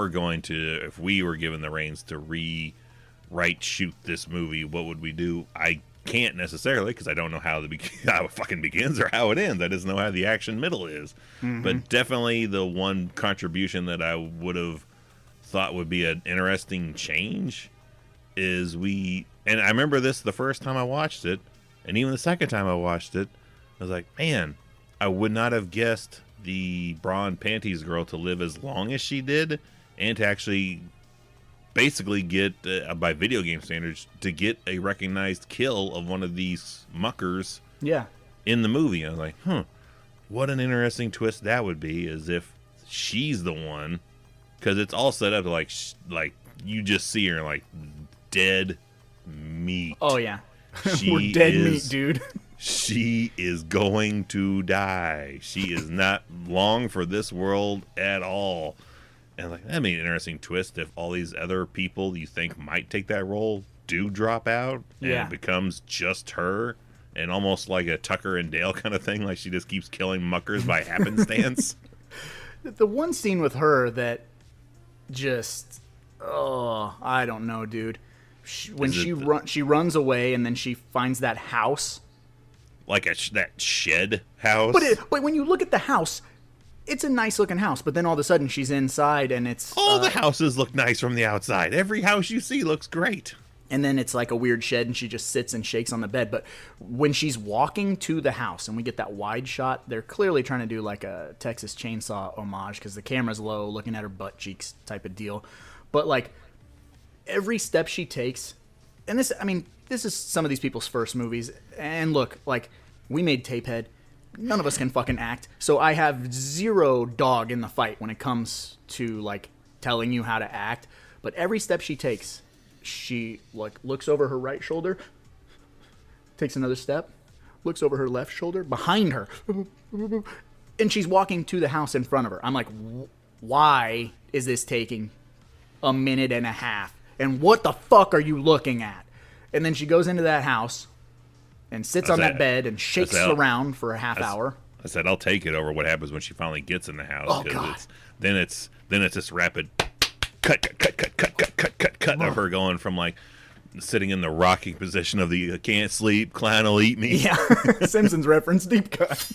we were given the reins to rewrite, shoot this movie, what would we do? I can't necessarily, because I don't know how how it fucking begins or how it ends. I just know how the action middle is. Mm-hmm. But definitely the one contribution that I would have thought would be an interesting change is and I remember this the first time I watched it, and even the second time I watched it, I was like, man, I would not have guessed the bra and panties girl to live as long as she did, and to actually basically get, by video game standards, to get a recognized kill of one of these muckers Yeah. in the movie. I was like, what an interesting twist that would be, as if she's the one, because it's all set up to like you just see her like dead meat. Oh yeah. She We're dead is- meat, dude. She is going to die. She is not long for this world at all. And like, that'd be an interesting twist if all these other people you think might take that role do drop out, and Yeah. it becomes just her, and almost like a Tucker and Dale kind of thing, like she just keeps killing muckers by happenstance. The one scene with her that just, I don't know, dude. When she runs away and then she finds that house. Like that shed house. But when you look at the house, it's a nice looking house. But then all of a sudden she's inside and it's all the houses look nice from the outside. Every house you see looks great. and then it's like a weird shed and she just sits and shakes on the bed. But when she's walking to the house and we get that wide shot, they're clearly trying to do like a Texas Chainsaw homage because the camera's low, looking at her butt cheeks type of deal. But like every step she takes, and this, I mean, this is some of these people's first movies. And look, like, we made Tapehead. None of us can fucking act. So I have zero dog in the fight when it comes to, like, telling you how to act. But every step she takes, she, like, looks over her right shoulder, takes another step, looks over her left shoulder, behind her, and she's walking to the house in front of her. I'm like, why is this taking a minute and a half? And what the fuck are you looking at? And then she goes into that house and sits on that bed and shakes around for a half hour. I said, I'll take it over what happens when she finally gets in the house. Oh, God. Then it's this rapid cut of her going from like sitting in the rocking position of the can't sleep, clown will eat me. Yeah, Simpsons reference, deep cut.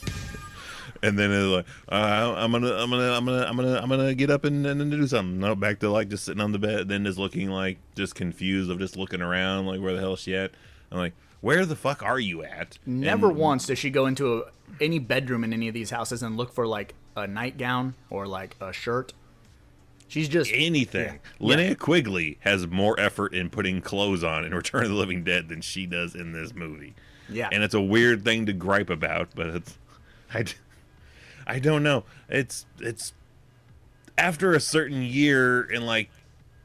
And then it's like, I'm gonna get up and do something. No, back to like just sitting on the bed, then just looking like just confused of just looking around, like where the hell is she at? I'm like, where the fuck are you at? Never once does she go into any bedroom in any of these houses and look for like a nightgown or like a shirt. She's just anything. Yeah. Linnea Quigley has more effort in putting clothes on in Return of the Living Dead than she does in this movie. Yeah. And it's a weird thing to gripe about, but it's I don't know. It's after a certain year in like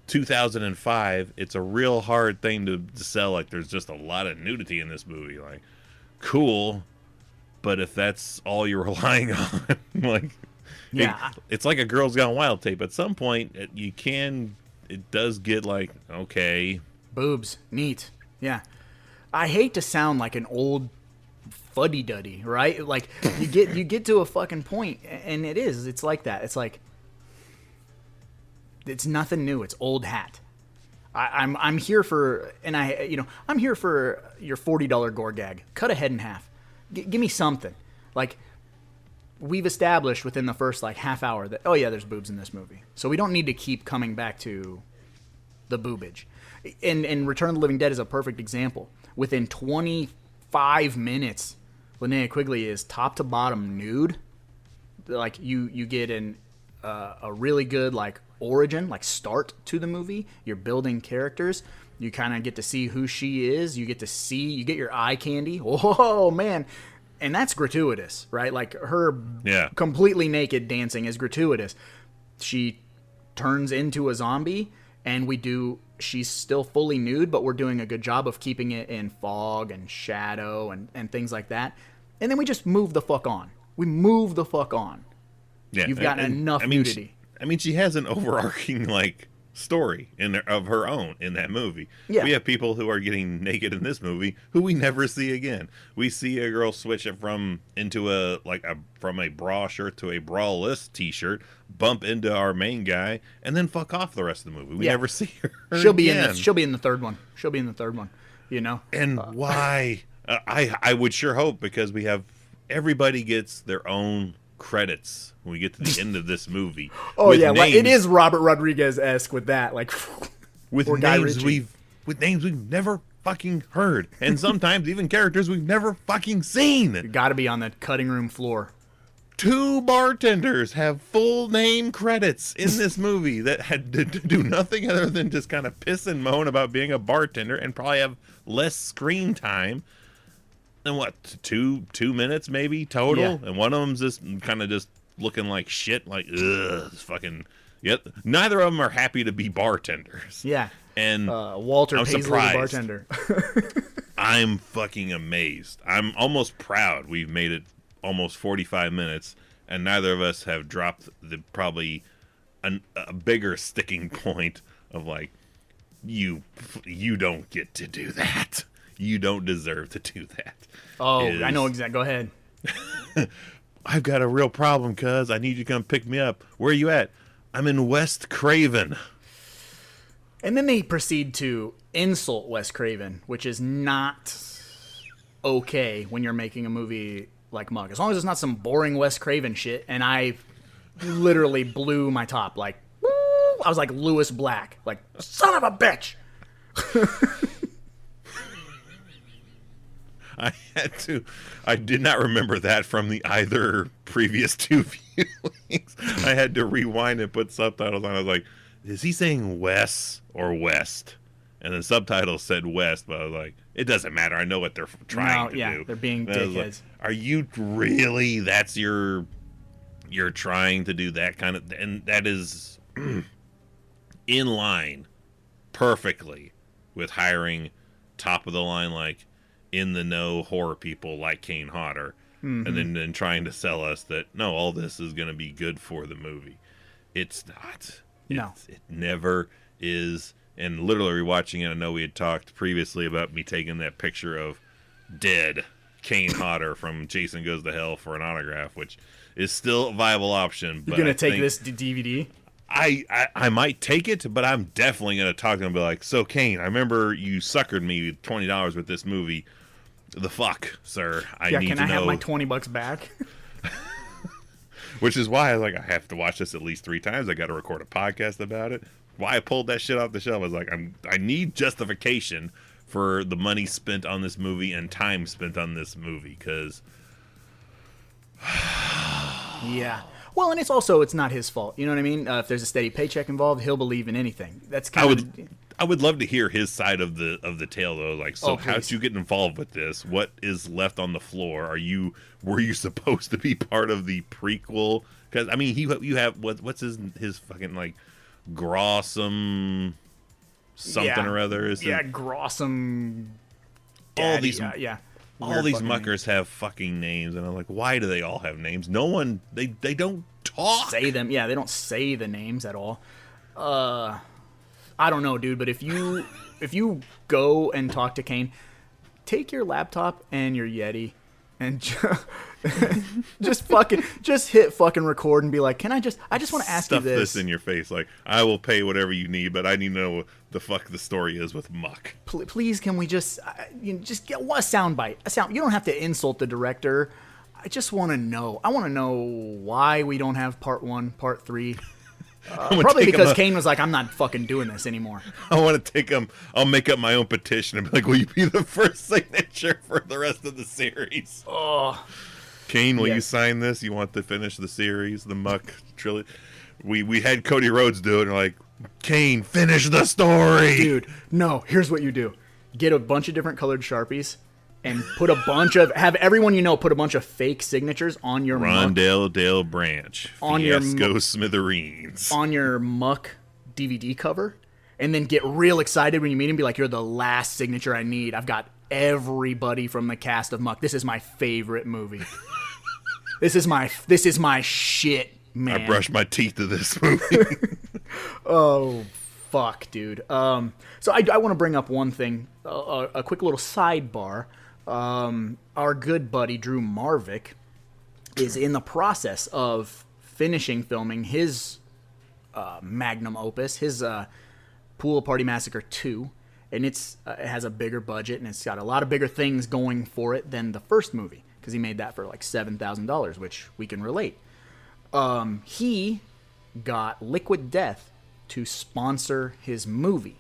2005, it's a real hard thing to sell. Like, there's just a lot of nudity in this movie. Like, cool, but if that's all you're relying on, like, Yeah. it's like a Girls Gone Wild tape. At some point, it does get like, okay, boobs, neat. Yeah. I hate to sound like an old fuddy-duddy, right? Like, you get to a fucking point, and it's like that. It's like, it's nothing new. It's old hat. I'm here for, and I'm here for your $40 gore gag. Cut a head in half. Give me something. Like, we've established within the first like half hour that, oh yeah, there's boobs in this movie. So we don't need to keep coming back to the boobage. And Return of the Living Dead is a perfect example. Within 25 minutes, Linnea Quigley is top to bottom nude. Like, you get a really good like origin, like start to the movie. You're building characters. You kind of get to see who she is. You get your eye candy. Oh man. And that's gratuitous, right? Like, her completely naked dancing is gratuitous. She turns into a zombie, and she's still fully nude, but we're doing a good job of keeping it in fog and shadow and things like that. And then we just move the fuck on. We move the fuck on. yeah, You've got enough nudity. She has an overarching like story of her own in that movie. Yeah. We have people who are getting naked in this movie who we never see again. We see a girl switch it from a bra shirt to a braless t-shirt, bump into our main guy, and then fuck off the rest of the movie. We never see her. She'll be again. she'll be in the third one. She'll be in the third one. You know. And why? I would sure hope, because we have everybody gets their own credits when we get to the end of this movie. Oh yeah, well, it is Robert Rodriguez-esque with that, like with names we've never fucking heard, and sometimes even characters we've never fucking seen. You got to be on the cutting room floor. 2 bartenders have full name credits in this movie that had to do nothing other than just kind of piss and moan about being a bartender and probably have less screen time than what, 2 minutes maybe total. Yeah. And one of them's just kind of just looking like shit, like ugh, fucking. Yep. Neither of them are happy to be bartenders. Yeah. And Walter I'm Paisley, the surprised. bartender. I'm fucking amazed. I'm almost proud we've made it almost 45 minutes, and neither of us have dropped probably a bigger sticking point of like, you don't get to do that. You don't deserve to do that. Oh, I know exactly. Go ahead. I've got a real problem, cuz. I need you to come pick me up. Where are you at? I'm in West Craven. And then they proceed to insult Wes Craven, which is not okay when you're making a movie like Muck. As long as it's not some boring Wes Craven shit. And I literally blew my top. Like, woo! I was like Lewis Black. Like, son of a bitch! I did not remember that from the either previous 2 viewings. I had to rewind and put subtitles on. I was like, is he saying Wes or West? And the subtitles said West, but I was like, it doesn't matter. I know what they're trying to do. They're being dickheads. Like, are you really, you're trying to do that kind of, and that is in line perfectly with hiring top of the line, like, in the know horror people like Kane Hodder, and then trying to sell us that no, all this is going to be good for the movie. It's not. No, it never is. And literally rewatching it, I know we had talked previously about me taking that picture of dead Kane Hodder from Jason Goes to Hell for an autograph, which is still a viable option. You're gonna take this DVD? I might take it, but I'm definitely gonna talk to him and be like, so Kane, I remember you suckered me $20 with this movie. The fuck, sir? I need to know. Can I have my $20 back? Which is why I have to watch this at least 3 times. I got to record a podcast about it. Why I pulled that shit off the shelf, I was like, I need justification for the money spent on this movie and time spent on this movie, because yeah. Well, and it's not his fault. You know what I mean? If there's a steady paycheck involved, he'll believe in anything. That's kind of. I would love to hear his side of the tale, though. Like, so how'd you get involved with this? What is left on the floor? Were you supposed to be part of the prequel? Because I mean, you have what's his fucking like Grossum something or other? Grossum. All these all these fucking muckers have fucking names, and I'm like, why do they all have names? No one, they don't talk. Say them, yeah. They don't say the names at all. I don't know, dude. But if you go and talk to Kane, take your laptop and your Yeti and just hit fucking record and be like, I just want to ask you this. Stuff this in your face, like, I will pay whatever you need, but I need to know what the fuck the story is with Muck. Please, can we just get a soundbite? You don't have to insult the director. I just want to know. I want to know why we don't have part 1, part 3. Probably because Kane was like, I'm not fucking doing this anymore. I want to take him. I'll make up my own petition and be like, will you be the first signature for the rest of the series? Oh, Kane, will you sign this? You want to finish the series, the Muck trilogy? We had Cody Rhodes do it, and like, Kane, finish the story. Dude, no, here's what you do. Get a bunch of different colored Sharpies and have everyone put a bunch of fake signatures on your Rondell Dale Branch, Fiasco Smithereens, on your Muck DVD cover, and then get real excited when you meet him. Be like, you're the last signature I need. I've got everybody from the cast of Muck. This is my favorite movie. This is my shit, man. I brushed my teeth to this movie. Oh, fuck, dude. So I want to bring up one thing, a quick little sidebar. Our good buddy Drew Marvick is in the process of finishing filming his magnum opus, his Pool Party Massacre 2, and it has a bigger budget and it's got a lot of bigger things going for it than the first movie, because he made that for like $7,000, which we can relate. He got Liquid Death to sponsor his movie,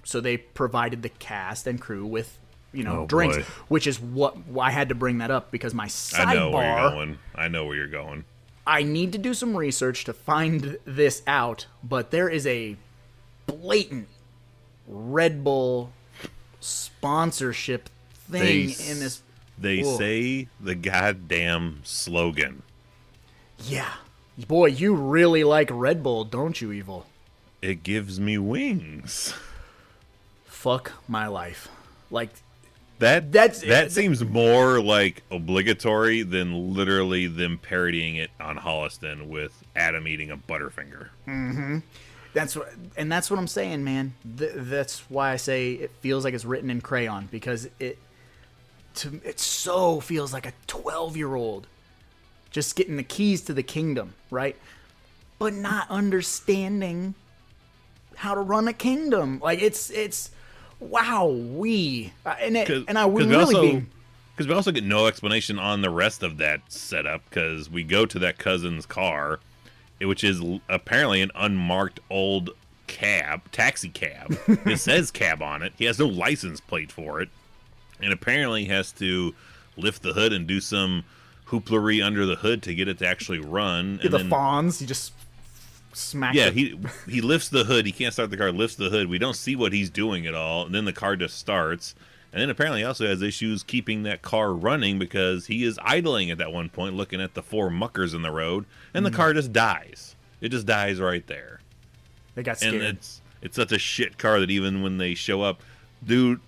so they provided the cast and crew with drinks, boy. which is what I had to bring that up because my I know where you're sidebar. going. I know where you're going. I need to do some research to find this out, but there is a blatant Red Bull sponsorship thing in this. They Whoa. say the goddamn slogan. Yeah. Boy, you really like Red Bull, don't you, Evil? It gives me wings. Fuck my life. Like, That seems more like obligatory than literally them parodying it on Holliston with Adam eating a Butterfinger. that's what I'm saying, man. That's why I say it feels like it's written in crayon, because it so feels like a 12-year-old just getting the keys to the kingdom, right? But not understanding how to run a kingdom. Like, it's wow, we because we also get no explanation on the rest of that setup, because we go to that cousin's car, which is apparently an unmarked old taxi cab. It says cab on it. He has no license plate for it, and apparently has to lift the hood and do some hooplery under the hood to get it to actually run. And the then, fawns, you just smack. yeah, he lifts the hood. He can't start the car. Lifts the hood. We don't see what he's doing at all. And then the car just starts. And then apparently he also has issues keeping that car running, because he is idling at that one point, looking at the 4 muckers in the road, and the car just dies. It just dies right there. They got scared. And it's such a shit car that even when they show up, the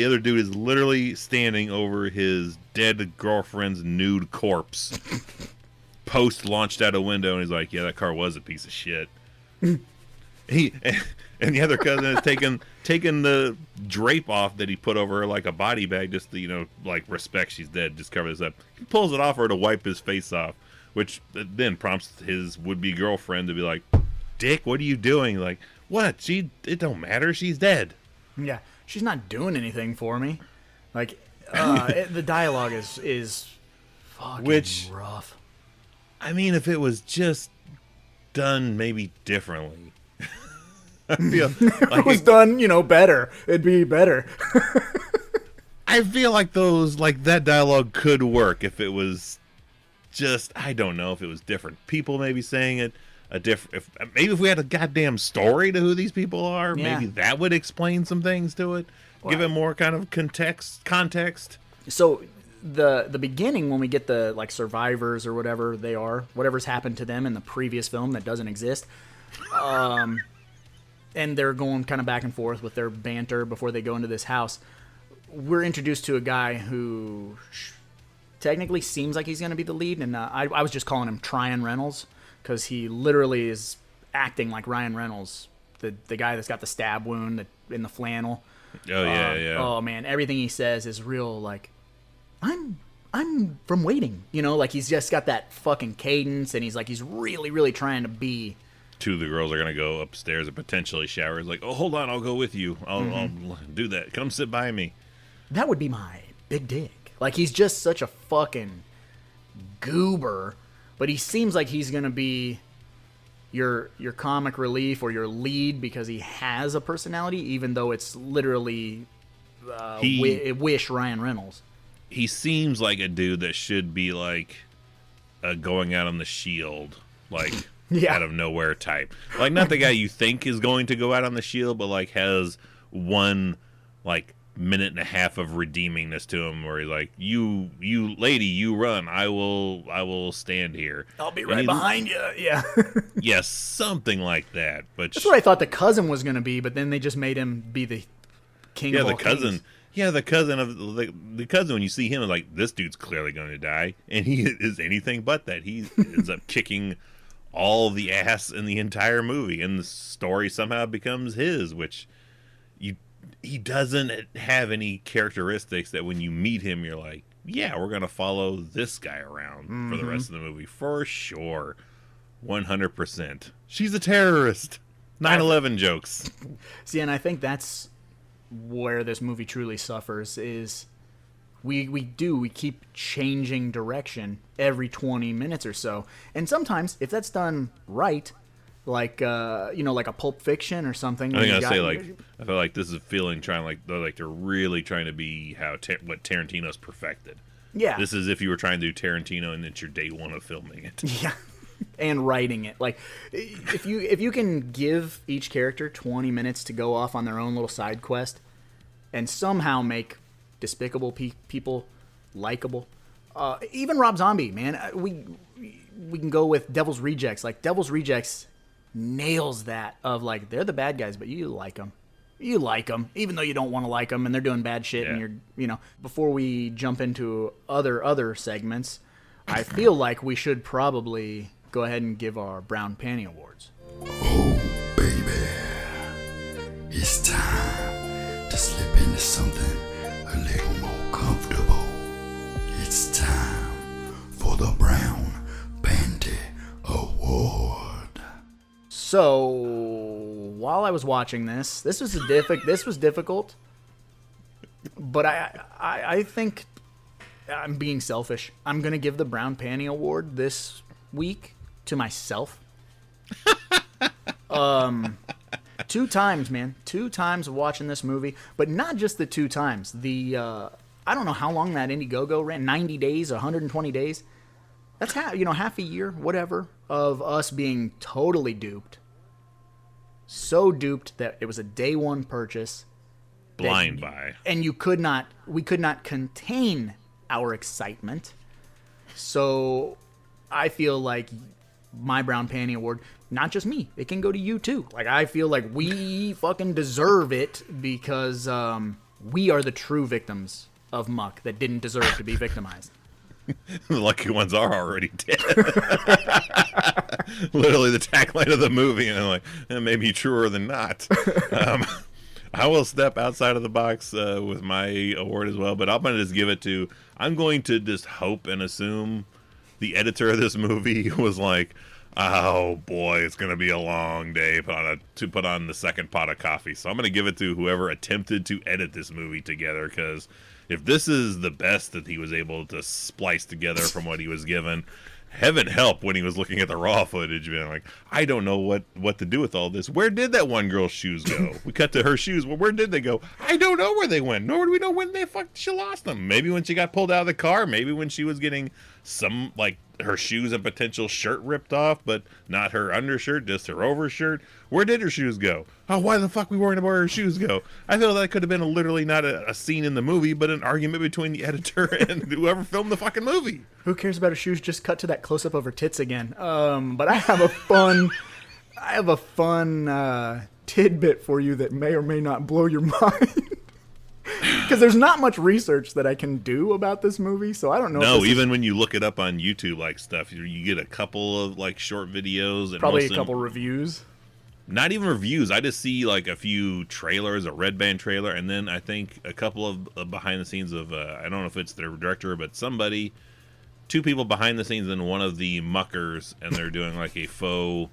other dude is literally standing over his dead girlfriend's nude corpse. Post launched out a window, and he's like, "Yeah, that car was a piece of shit." And the other cousin has taken the drape off that he put over her like a body bag, just to, like, respect she's dead, just cover this up. He pulls it off her to wipe his face off, which then prompts his would-be girlfriend to be like, "Dick, what are you doing?" Like, what? It don't matter. She's dead. Yeah, she's not doing anything for me. Like, the dialogue is fucking rough. I mean, if it was just done maybe differently. I feel If like it was done, better, it'd be better. I feel like that dialogue could work if it was just, I don't know, if it was different people maybe saying it, maybe if we had a goddamn story to who these people are, Yeah. maybe that would explain some things to it, give it more kind of context. So the beginning, when we get the, like, survivors or whatever they are, whatever's happened to them in the previous film that doesn't exist, and they're going kind of back and forth with their banter before they go into this house, we're introduced to a guy who technically seems like he's going to be the lead, and I was just calling him Tryon Reynolds, because he literally is acting like Ryan Reynolds, the guy that's got the stab wound in the flannel. Oh, yeah. Oh, man, everything he says is real, like, I'm from Waiting, like, he's just got that fucking cadence, and he's really, really trying to be. 2 of the girls are going to go upstairs and potentially shower. It's like, oh, hold on, I'll go with you. I'll do that. Come sit by me. That would be my big dick. Like, he's just such a fucking goober, but he seems like he's going to be your comic relief or your lead because he has a personality, even though it's literally Wish Ryan Reynolds. He seems like a dude that should be like going out on the Shield, like Yeah. out of nowhere type. Like, not the guy you think is going to go out on the Shield, but like has one like minute and a half of redeemingness to him, where he's like, "You lady, you run. I will stand here. I'll be right behind you." Yeah. Yes, something like that. But That's what I thought the cousin was going to be, but then they just made him be the king of all the cousin. kings. Yeah, the cousin of the cousin. When you see him, is like, this dude's clearly going to die, and he is anything but that. He ends up kicking all the ass in the entire movie, and the story somehow becomes his, which he doesn't have any characteristics that when you meet him, you're like, yeah, we're going to follow this guy around for the rest of the movie, for sure. 100%. She's a terrorist. 9/11 jokes. See, and I think that's where this movie truly suffers, is we keep changing direction every 20 minutes or so. And sometimes, if that's done right, like like a Pulp Fiction or something. I think where I you say got- like I feel like this is feeling they're really trying to be what Tarantino's perfected. yeah, This is if you were trying to do Tarantino and it's your day one of filming it. yeah, and writing it. Like if you can give each character 20 minutes to go off on their own little side quest, and somehow make despicable people likable. Even Rob Zombie, man, we can go with Devil's Rejects. Like Devil's Rejects nails that of like they're the bad guys, but you like them. You like them, even though you don't want to like them, and they're doing bad shit. Yeah. And before we jump into other segments, I feel like we should probably go ahead and give our Brown Panty Awards. Oh, baby, it's time to slip into something a little more comfortable. It's time for the Brown Panty Award. So while I was watching this was this was difficult, but I think I'm being selfish. I'm gonna give the Brown Panty Award this week to myself. 2 times, man. 2 times of watching this movie, but not just the 2 times. I don't know how long that Indiegogo ran. 90 days, 120 days. That's half a year, whatever, of us being totally duped. So duped that it was a day one purchase. Blind buy. And we could not contain our excitement. So I feel like my Brown Panty Award, not just me, it can go to you too. Like I feel like we fucking deserve it because we are the true victims of Muck that didn't deserve to be victimized. The lucky ones are already dead. Literally the tagline of the movie, and I'm like, maybe truer than not. I will step outside of the box with my award as well, but I'm going to just give it to, I'm going to just hope and assume the editor of this movie was like, oh boy, it's going to be a long day to put on the second pot of coffee. So I'm going to give it to whoever attempted to edit this movie together, because if this is the best that he was able to splice together from what he was given, heaven help when he was looking at the raw footage, being like, I don't know what to do with all this. Where did that one girl's shoes go? We cut to her shoes. Well, where did they go? I don't know where they went. Nor do we know when she lost them. Maybe when she got pulled out of the car. Maybe when she was getting some, like, her shoes and potential shirt ripped off, but not her undershirt, just her overshirt. Where did her shoes go? Oh, why the fuck we worried about where her shoes go? I feel that could have been literally not a scene in the movie, but an argument between the editor and whoever filmed the fucking movie. Who cares about her shoes? Just cut to that close up of her tits again. But I have a fun tidbit for you that may or may not blow your mind. Because there's not much research that I can do about this movie, so I don't know. No, even when you look it up on YouTube, like stuff, you get a couple of like short videos, and probably a couple reviews. Not even reviews. I just see like a few trailers, a Red Band trailer, and then I think a couple of behind the scenes of I don't know if it's their director, but somebody, 2 people behind the scenes and one of the muckers, and they're doing like a faux,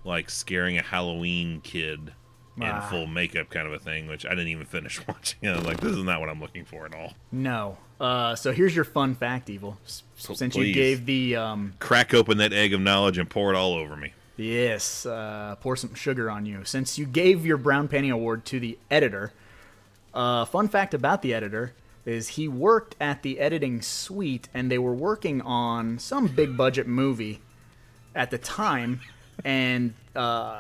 like scaring a Halloween kid in full makeup kind of a thing, which I didn't even finish watching. I was like, this is not what I'm looking for at all. No. So here's your fun fact, Evil. Since please, you gave the crack open that egg of knowledge and pour it all over me. yes, pour some sugar on you. Since you gave your Brown Panty Award to the editor, fun fact about the editor is he worked at the editing suite, and they were working on some big budget movie at the time, and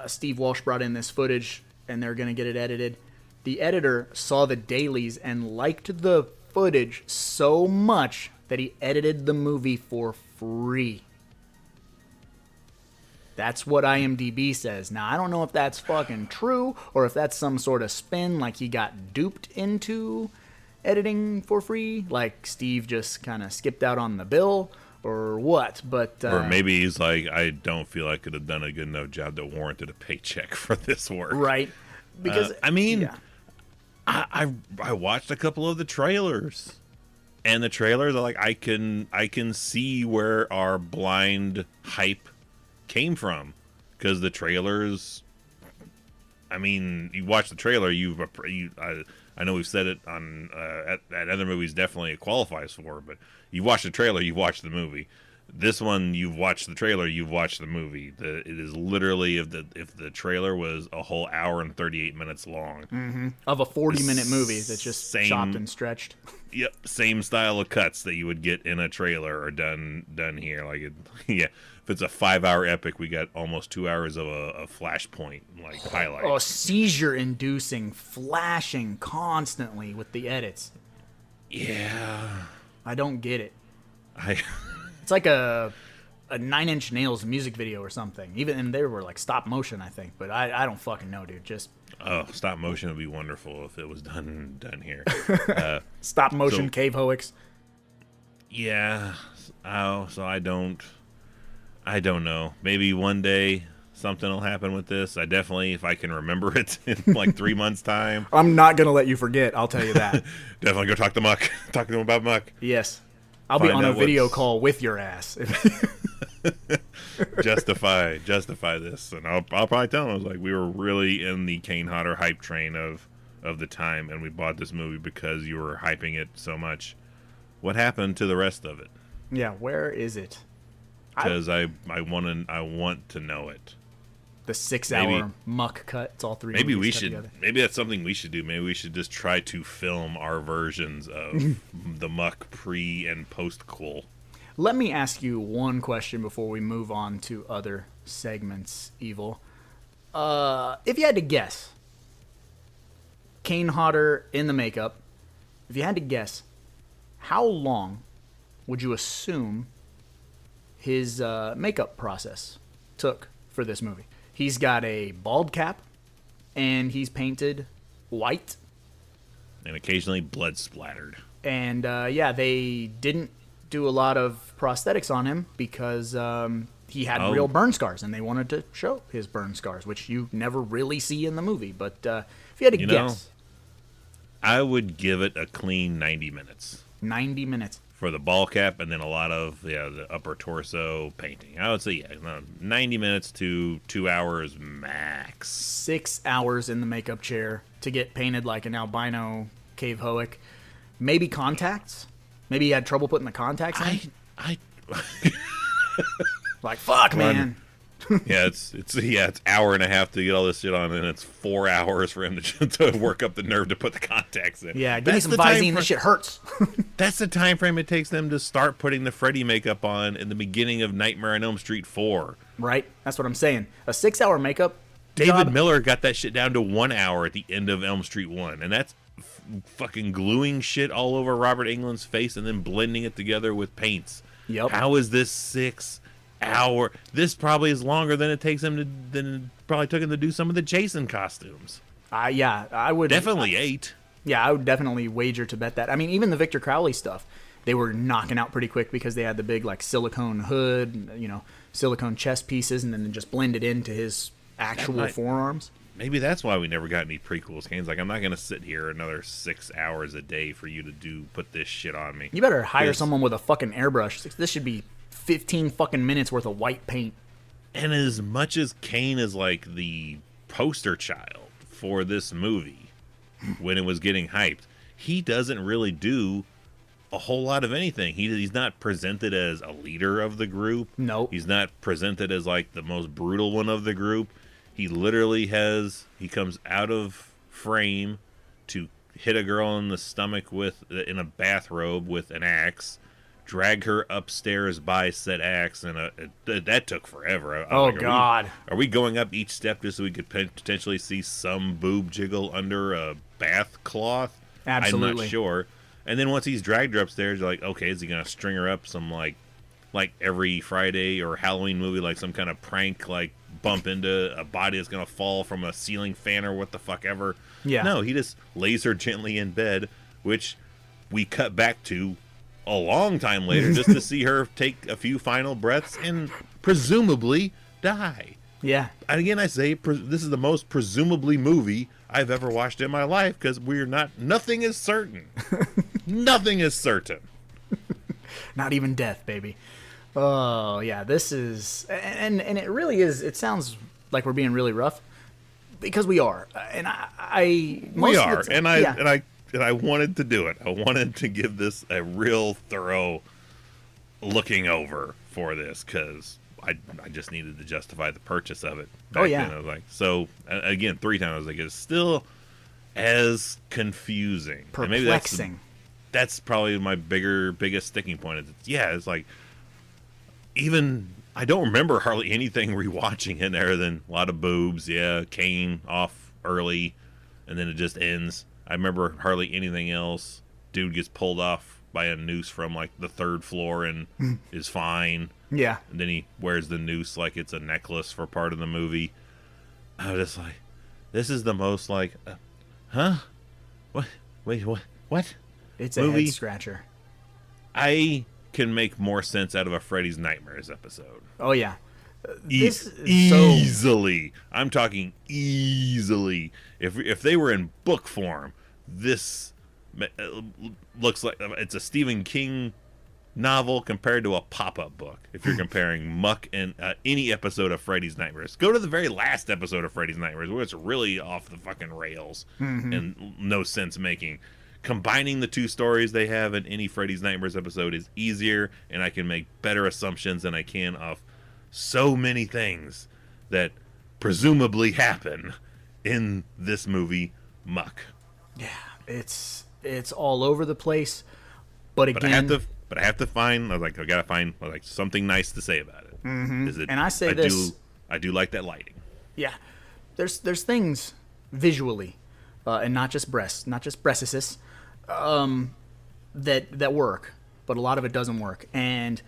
Steve Walsh brought in this footage, and they're going to get it edited. The editor saw the dailies and liked the footage so much that he edited the movie for free. That's what IMDb says. Now, I don't know if that's fucking true or if that's some sort of spin, like he got duped into editing for free, like Steve just kind of skipped out on the bill, or what. But or maybe he's like, I don't feel I could have done a good enough job that warranted a paycheck for this work. right, because I mean, yeah. I watched a couple of the trailers, and the trailers are like, I can see where our blind hype came from, because the trailers, I mean, you watch the trailer, I know we've said it on at other movies, definitely it qualifies for, but you watch the trailer, you watch the movie. This one, you've watched the trailer, you've watched the movie. It is literally if the trailer was a whole hour and 38 minutes long, Of a 40-minute movie that's just chopped and stretched. Yep, same style of cuts that you would get in a trailer are done here. Yeah. If it's a 5-hour epic, we got almost 2 hours of a flashpoint highlight. Oh, seizure-inducing, flashing constantly with the edits. Yeah, I don't get it. I. It's like a Nine Inch Nails music video or something. And they were like stop motion, I think. But I don't fucking know, dude. Just Stop motion would be wonderful if it was done here. stop motion cave hoics. Yeah. Oh, so I don't know. Maybe one day something will happen with this. I definitely, if I can remember it in 3 months' time. I'm not gonna let you forget. I'll tell you that. Definitely go talk to Muck. Talk to him about Muck. Yes. I'll be on a video call with your ass. justify this, and I'll probably tell him. I was like, we were really in the Kane Hodder hype train of the time, and we bought this movie because you were hyping it so much. What happened to the rest of it? Yeah, where is it? Because I want to know it. The 6-hour Muck cut. It's all three. Maybe we cut should. together. Maybe that's something we should do. Maybe we should just try to film our versions of the Muck pre and post quel. Let me ask you one question before we move on to other segments, Evil. If you had to guess, Kane Hodder in the makeup, if you had to guess, how long would you assume his makeup process took for this movie? He's got a bald cap, and he's painted white. And occasionally blood splattered. And, they didn't do a lot of prosthetics on him because he had real burn scars, and they wanted to show his burn scars, which you never really see in the movie. But if you had to guess... I would give it a clean 90 minutes. 90 minutes. For the ball cap, and then a lot of the upper torso painting. I would say 90 minutes to 2 hours max. 6 hours in the makeup chair to get painted like an albino cave hoic. Maybe contacts. Maybe he had trouble putting the contacts in. Like fuck, man. It's hour and a half to get all this shit on, and it's 4 hours for him to work up the nerve to put the contacts in. Yeah, give me some Visine. This shit hurts. That's the time frame it takes them to start putting the Freddy makeup on in the beginning of Nightmare on Elm Street 4. Right? That's what I'm saying. A 6-hour makeup. David Miller got that shit down to 1 hour at the end of Elm Street 1, and that's fucking gluing shit all over Robert Englund's face and then blending it together with paints. Yep. How is this 6 hour? This probably is longer than it takes him than it probably took him to do some of the Jason costumes. I would definitely 8. Yeah, I would definitely wager to bet that. I mean, even the Victor Crowley stuff, they were knocking out pretty quick because they had the big silicone hood, silicone chest pieces, and then just blended into his actual forearms. Maybe that's why we never got any prequels. Kane's like, I'm not gonna sit here another 6 hours a day for you to put this shit on me. You better hire someone with a fucking airbrush. This should be 15 fucking minutes worth of white paint. And as much as Kane is like the poster child for this movie when it was getting hyped, he doesn't really do a whole lot of anything. He's not presented as a leader of the group. Nope. He's not presented as like the most brutal one of the group. He literally he comes out of frame to hit a girl in the stomach in a bathrobe with an axe, drag her upstairs by said axe, and that took forever. God. Are we going up each step just so we could potentially see some boob jiggle under a bath cloth? Absolutely. I'm not sure. And then once he's dragged her upstairs, you're like, okay, is he going to string her up some like every Friday or Halloween movie, like some kind of prank, like bump into a body that's going to fall from a ceiling fan or what the fuck ever? Yeah. No, he just lays her gently in bed, which we cut back to a long time later just to see her take a few final breaths and presumably die. Yeah. And again, I say this is the most presumably movie I've ever watched in my life because nothing is certain. Nothing is certain. Not even death, baby. Oh, yeah, this is... And it really is... It sounds like we're being really rough because we are. And we are. And I wanted to do it. I wanted to give this a real thorough looking over for this because I just needed to justify the purchase of it. Oh, yeah. Then. I was like, so again, 3 times I was like, it's still as confusing. And maybe that's probably my biggest sticking point. It's like, even I don't remember hardly anything rewatching in there than a lot of boobs. Yeah, Kane off early, and then it just ends. I remember hardly anything else. Dude gets pulled off by a noose from like the 3rd floor and is fine. Yeah. And then he wears the noose like it's a necklace for part of the movie. I was just like, this is the most like, huh? What? Wait, what? It's movie? A head scratcher. I can make more sense out of a Freddy's Nightmares episode. Oh, yeah. Easily. I'm talking easily. If they were in book form, this looks like it's a Stephen King novel compared to a pop-up book. If you're comparing Muck and any episode of Freddy's Nightmares, go to the very last episode of Freddy's Nightmares where it's really off the fucking rails and no sense making. Combining the 2 stories they have in any Freddy's Nightmares episode is easier, and I can make better assumptions than I can of so many things that presumably happen in this movie, Muck. Yeah, it's all over the place, but again, I have to find. I gotta find something nice to say about it. And I say this, I do like that lighting. Yeah, there's things visually, and not just breasts, that work, but a lot of it doesn't work. And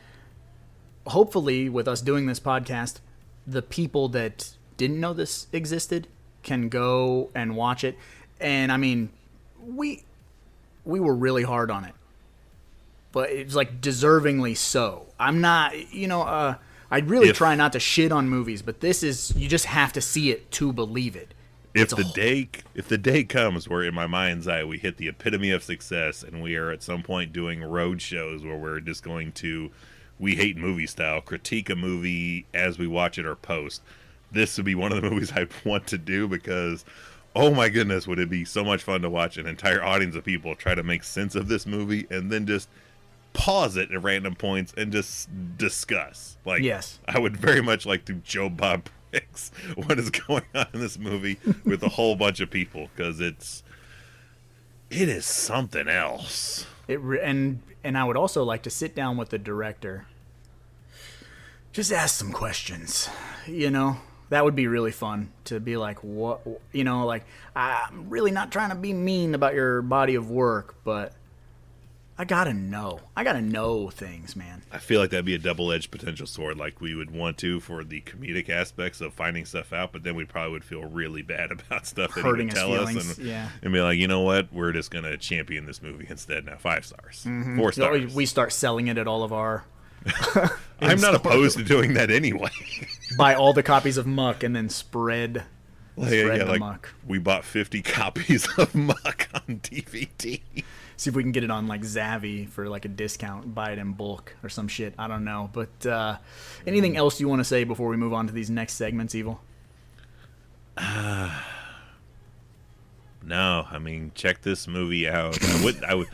hopefully, with us doing this podcast, the people that didn't know this existed can go and watch it. And I mean, we were really hard on it, but it's like deservingly so. I'm not, I'd really try not to shit on movies, but this is, you just have to see it to believe it. If the day comes where in my mind's eye we hit the epitome of success and we are at some point doing road shows where we're just going to, we hate movie style, critique a movie as we watch it or post, this would be one of the movies I want to do because, oh my goodness, would it be so much fun to watch an entire audience of people try to make sense of this movie and then just pause it at random points and just discuss. Like, yes, I would very much like to Joe Bob Briggs what is going on in this movie with a whole bunch of people, because it is something else. And I would also like to sit down with the director, just ask some questions, That would be really fun to be like, what, like, I'm really not trying to be mean about your body of work, but I gotta know things, man. I feel like that'd be a double-edged potential sword. Like, we would want to for the comedic aspects of finding stuff out, but then we probably would feel really bad about stuff that hurting he would tell us and be like, you know what, we're just gonna champion this movie instead now. 5 stars, 4 stars. We start selling it at all of our. I'm not opposed to doing that anyway. Buy all the copies of Muck and then spread the Muck. We bought 50 copies of Muck on DVD. See if we can get it on like Zavvi for like a discount. Buy it in bulk or some shit. I don't know. But anything else you want to say before we move on to these next segments, Evil? No, I mean, check this movie out. I would,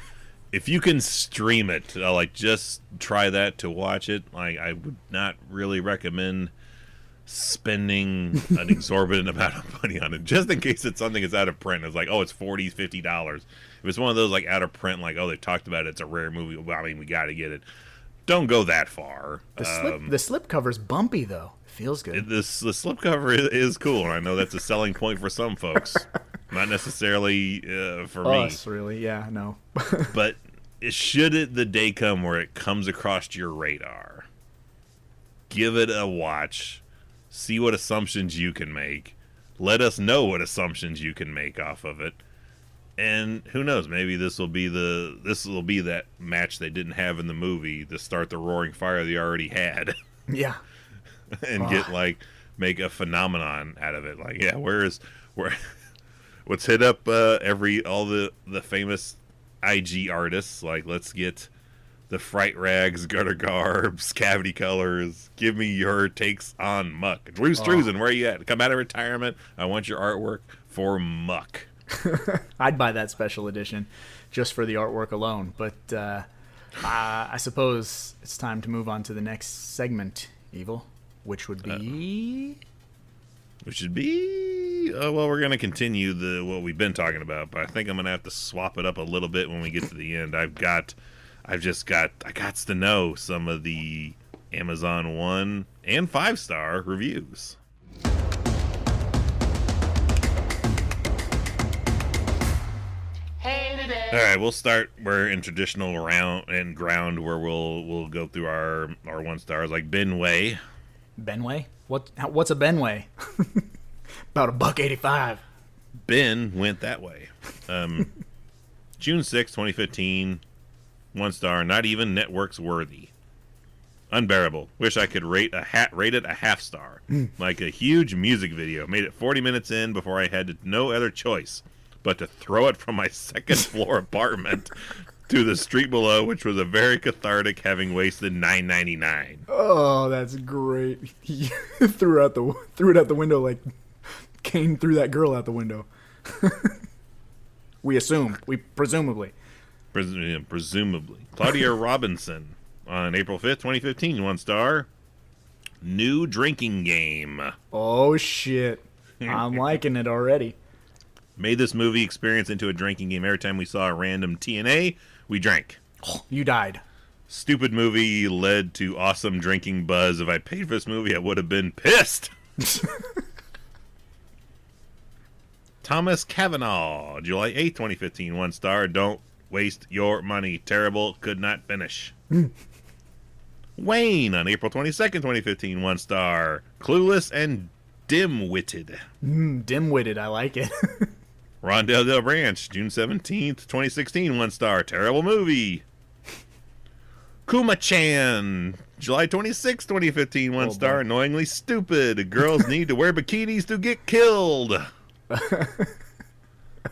if you can stream it, just try that to watch it. Like, I would not really recommend spending an exorbitant amount of money on it, just in case it's something that's out of print. It's like, oh, it's $40, $50. If it's one of those like out of print, like, oh, they talked about it, it's a rare movie, well, I mean, we got to get it. Don't go that far. The slip cover's bumpy though. It feels good. The slip cover is cool, and I know that's a selling point for some folks, not necessarily for us, really. Yeah, no. But should the day come where it comes across your radar, give it a watch. See what assumptions you can make. Let us know what assumptions you can make off of it. And who knows, maybe this will be that match they didn't have in the movie to start the roaring fire they already had. Yeah. And make a phenomenon out of it. Like, yeah, let's hit up all the famous IG artists. Like, let's get the Fright Rags, Gutter Garbs, Cavity Colors. Give me your takes on Muck. Bruce Struzan, where are you at? Come out of retirement. I want your artwork for Muck. I'd buy that special edition just for the artwork alone. But I suppose it's time to move on to the next segment, Evil, which would be... Which should be... well, we're going to continue what we've been talking about, but I think I'm going to have to swap it up a little bit when we get to the end. I got to know some of the Amazon 1 and 5-star reviews. All right, we'll start. We're in traditional ground where we'll go through our 1 stars, like Benway. Benway? What's a Benway? About $1.85. Ben went that way. June 6, 2015. 1 star. Not even networks worthy. Unbearable. Wish I could rate it a half star. Like a huge music video. Made it 40 minutes in before I had no other choice but to throw it from my second floor apartment to the street below, which was a very cathartic, having wasted $9.99. Oh, that's great. He threw it out the window like Kane threw that girl out the window. Presumably. Claudia Robinson on April 5th, 2015, 1 star. New drinking game. Oh, shit. I'm liking it already. Made this movie experience into a drinking game. Every time we saw a random TNA, we drank. You died. Stupid movie led to awesome drinking buzz. If I paid for this movie, I would have been pissed. Thomas Cavanaugh, July 8th, 2015, 1 star. Don't waste your money. Terrible. Could not finish. Wayne on April 22nd, 2015, 1 star. Clueless and dim-witted. Dim-witted. I like it. Rondell Del Branch, June 17th, 2016, 1 star. Terrible movie. Kuma-chan, July 26th, 2015, 1 star. Boy. Annoyingly stupid. Girls need to wear bikinis to get killed.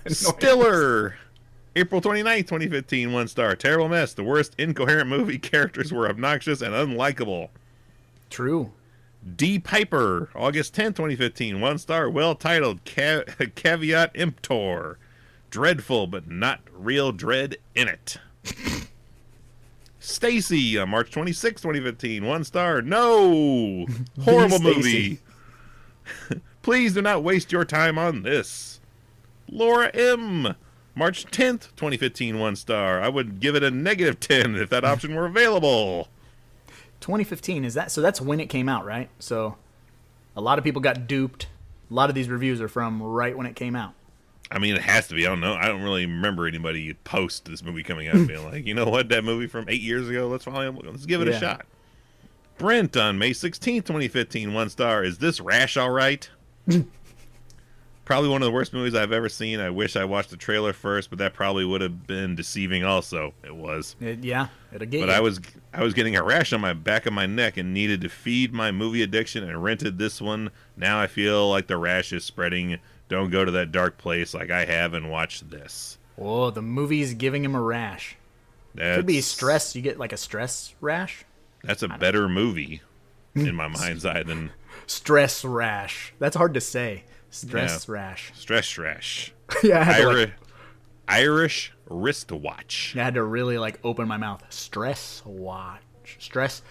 Stiller, April 29th, 2015, 1 star. Terrible mess. The worst incoherent movie. Characters were obnoxious and unlikable. True. D. Piper, August 10th, 2015, 1 star. Well titled, caveat emptor. Dreadful, but not real dread in it. Stacy, March 26th, 2015, 1 star. No! Horrible movie. Please do not waste your time on this. Laura M., March 10th, 2015, 1 star. I would give it a -10 if that option were available. 2015, is that so? That's when it came out, right? So a lot of people got duped. A lot of these reviews are from right when it came out. I mean, it has to be. I don't know. I don't really remember anybody post this movie coming out being like, you know what, that movie from 8 years ago, let's give it a shot. Brent on May 16th, 2015, 1 star. Is this Rash all right? Probably one of the worst movies I've ever seen. I wish I watched the trailer first, but that probably would have been deceiving also. It was. It'll get you. But I was getting a rash on my back of my neck and needed to feed my movie addiction and rented this one. Now I feel like the rash is spreading. Don't go to that dark place like I have and watch this. Oh, the movie's giving him a rash. Could be stress. You get like a stress rash? That's a better movie in my mind's eye than... Stress rash. That's hard to say. Stress rash. Stress rash. Yeah, Irish wristwatch. I had to really like open my mouth. Stress watch. Stress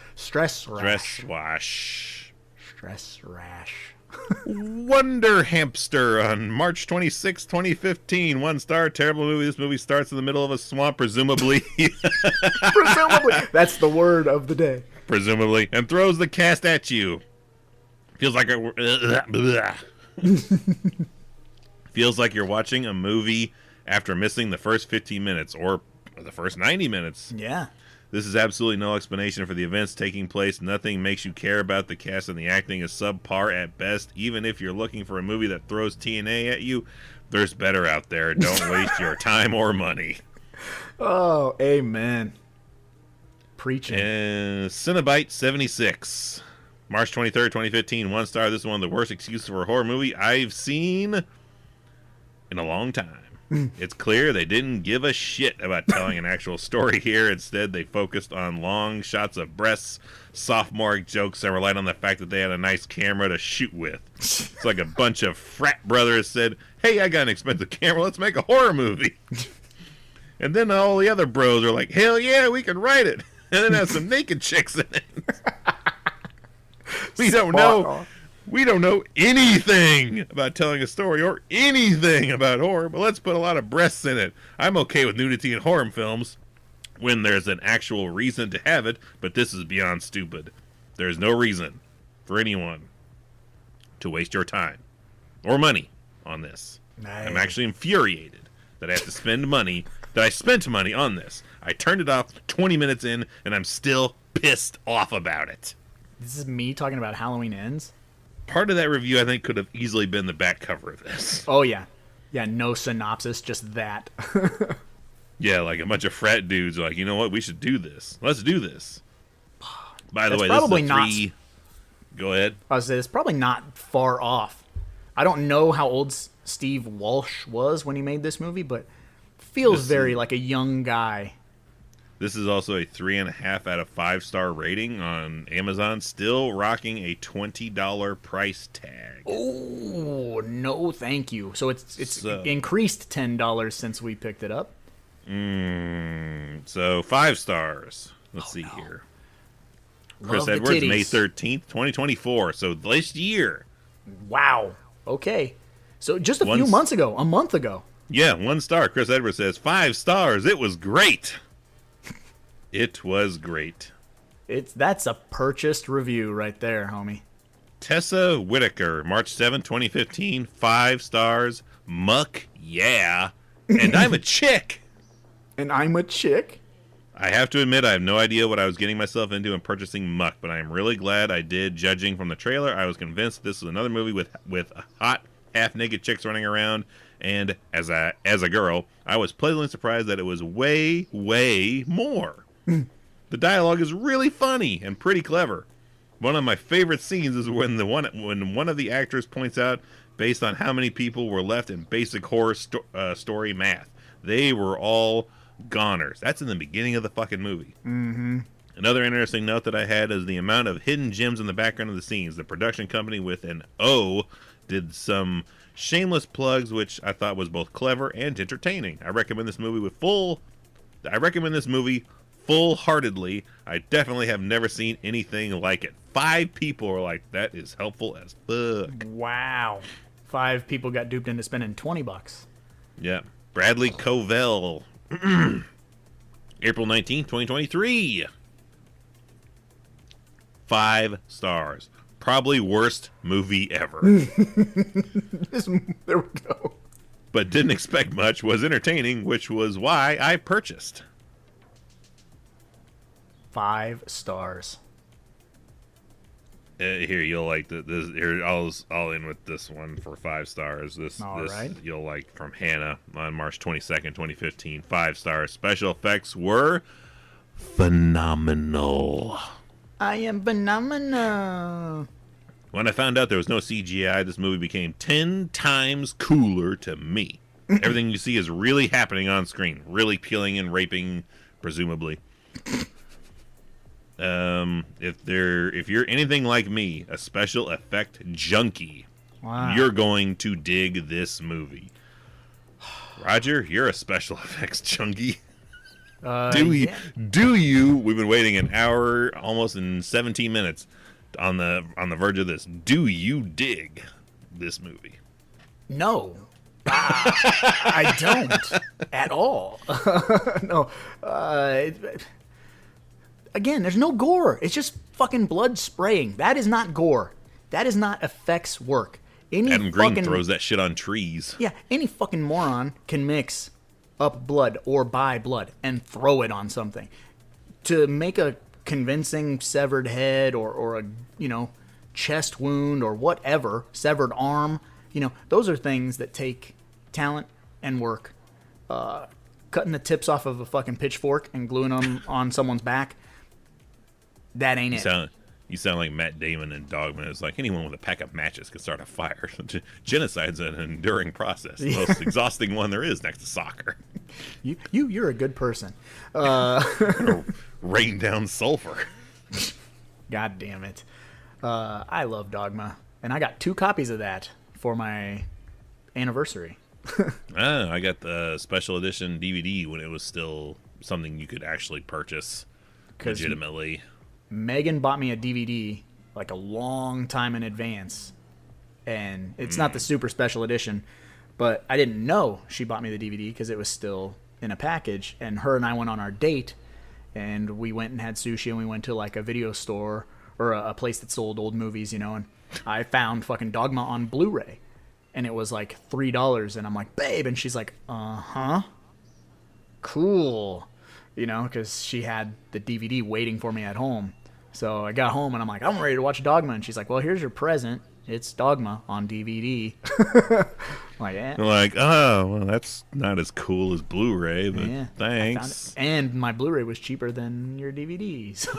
rash. Stress rash. Wonder Hamster on March 26, 2015. 1 star. Terrible movie. This movie starts in the middle of a swamp, presumably. Presumably. That's the word of the day. Presumably. And throws the cast at you. Feels like feels like you're watching a movie after missing the first 15 minutes or the first 90 minutes. Yeah. This is absolutely no explanation for the events taking place. Nothing makes you care about the cast, and the acting is subpar at best. Even if you're looking for a movie that throws TNA at you, there's better out there. Don't waste your time or money. Oh, amen. Preaching. Cinnabite 76. March 23rd, 2015, 1 star. This is one of the worst excuses for a horror movie I've seen in a long time. It's clear they didn't give a shit about telling an actual story here. Instead, they focused on long shots of breasts, sophomore jokes, and relied on the fact that they had a nice camera to shoot with. It's like a bunch of frat brothers said, hey, I got an expensive camera. Let's make a horror movie. And then all the other bros are like, hell yeah, we can write it. And then have some naked chicks in it. We don't know. We don't know anything about telling a story or anything about horror, but let's put a lot of breasts in it. I'm okay with nudity in horror films when there's an actual reason to have it, but this is beyond stupid. There's no reason for anyone to waste your time or money on this. Nice. I'm actually infuriated that I have to spend money, that I spent money on this. I turned it off 20 minutes in, and I'm still pissed off about it. This is me talking about Halloween Ends? Part of that review, I think, could have easily been the back cover of this. Oh, yeah. Yeah, no synopsis, just that. Yeah, like a bunch of frat dudes are like, you know what, we should do this. Let's do this. By the way, probably this is a 3... Go ahead. I was saying, it's probably not far off. I don't know how old Steve Walsh was when he made this movie, but feels very like a young guy. This is also a 3.5 out of 5-star rating on Amazon, still rocking a $20 price tag. Oh, no thank you. So it's increased $10 since we picked it up. So 5 stars. Let's see here. Chris Edwards, May 13th, 2024. So this year. Wow. Okay. So just a few months ago, a month ago. Yeah, 1 star. Chris Edwards says 5 stars. It was great. It was great. That's a purchased review right there, homie. Tessa Whitaker, March 7, 2015, 5 stars. Muck, yeah. And I'm a chick. And I'm a chick? I have to admit, I have no idea what I was getting myself into in purchasing Muck, but I am really glad I did. Judging from the trailer, I was convinced this was another movie with hot, half-naked chicks running around, and as a girl, I was pleasantly surprised that it was way, way more. The dialogue is really funny and pretty clever. One of my favorite scenes is when one of the actors points out, based on how many people were left in basic horror story math, they were all goners. That's in the beginning of the fucking movie. Mm-hmm. Another interesting note that I had is the amount of hidden gems in the background of the scenes. The production company with an O did some shameless plugs, which I thought was both clever and entertaining. I recommend this movie full-heartedly. I definitely have never seen anything like it. 5 people are like, that is helpful as fuck. Wow. 5 people got duped into spending $20. Yeah. Bradley Covell. April 19th, 2023. 5 stars. Probably worst movie ever. There we go. But didn't expect much, was entertaining, which was why I purchased. 5 stars. Here, you'll like this. Here, I'll in with this one for 5 stars. This right. You'll like from Hannah on March 22nd, 2015. 5 stars. Special effects were phenomenal. I am phenomenal. When I found out there was no CGI, this movie became 10 times cooler to me. Everything you see is really happening on screen, really killing and raping, presumably. If you're anything like me, a special effect junkie, wow, you're going to dig this movie. Roger, you're a special effects junkie. Do you? We've been waiting an hour, almost in 17 minutes, on the verge of this. Do you dig this movie? No. I don't at all. No. Again, there's no gore. It's just fucking blood spraying. That is not gore. That is not effects work. Adam Green throws that shit on trees. Yeah, any fucking moron can mix up blood or buy blood and throw it on something. To make a convincing severed head or a, chest wound or whatever, severed arm, those are things that take talent and work. Cutting the tips off of a fucking pitchfork and gluing them on someone's back, that ain't it. You sound like Matt Damon in Dogma. It's like anyone with a pack of matches could start a fire. Genocide's an enduring process. The most exhausting one there is next to soccer. You're a good person. Rain down sulfur. God damn it. I love Dogma. And I got 2 copies of that for my anniversary. I got the special edition DVD when it was still something you could actually purchase 'Cause legitimately. Megan bought me a DVD like a long time in advance, and it's not the super special edition, but I didn't know she bought me the DVD because it was still in a package. And her and I went on our date, and we went and had sushi, and we went to like a video store or a place that sold old movies, and I found fucking Dogma on Blu-ray, and it was like $3, and I'm like, babe, and she's like, uh-huh, cool, because she had the DVD waiting for me at home. So I got home, and I'm like, I'm ready to watch Dogma, and she's like, well, here's your present. It's Dogma on DVD. I'm like, yeah. They're like, oh, well, that's not as cool as Blu-ray, but Yeah, thanks. And my Blu-ray was cheaper than your DVD, so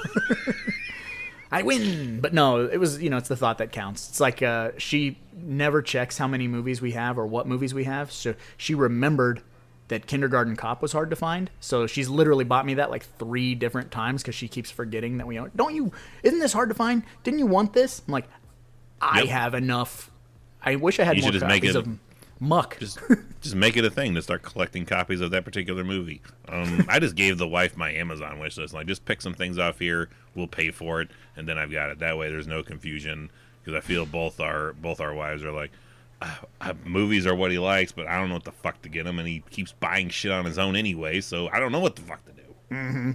I win. But no, it was, it's the thought that counts. It's like she never checks how many movies we have or what movies we have, so she remembered that Kindergarten Cop was hard to find, so she's literally bought me that like 3 different times because she keeps forgetting that we own it. Isn't this hard to find? Didn't you want this? I'm like, I have enough. I wish I had more copies of Muck. Just make it a thing to start collecting copies of that particular movie. I just gave the wife my Amazon wish list. Like, just pick some things off here. We'll pay for it, and then I've got it. That way, there's no confusion. Because I feel both our wives are like, movies are what he likes, but I don't know what the fuck to get him, and he keeps buying shit on his own anyway. So I don't know what the fuck to do. Mm-hmm.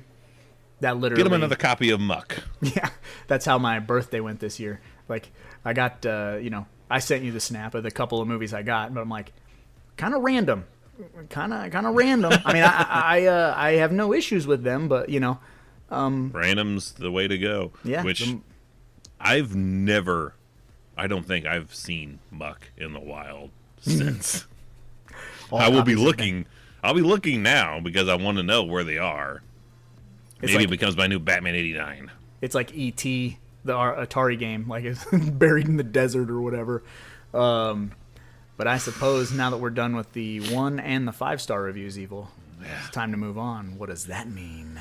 That literally. Get him another copy of Muck. Yeah, that's how my birthday went this year. Like, I got, I sent you the snap of the couple of movies I got, but I'm like, kind of random. Kind of random. I mean, I have no issues with them, but, random's the way to go. Yeah. Which I don't think I've seen Muck in the wild since. I'll be looking now because I want to know where they are. Maybe it becomes my new Batman 89. It's like E.T., the Atari game, like it's buried in the desert or whatever. But I suppose now that we're done with the 1 and the 5-star reviews, Evil, it's time to move on. What does that mean?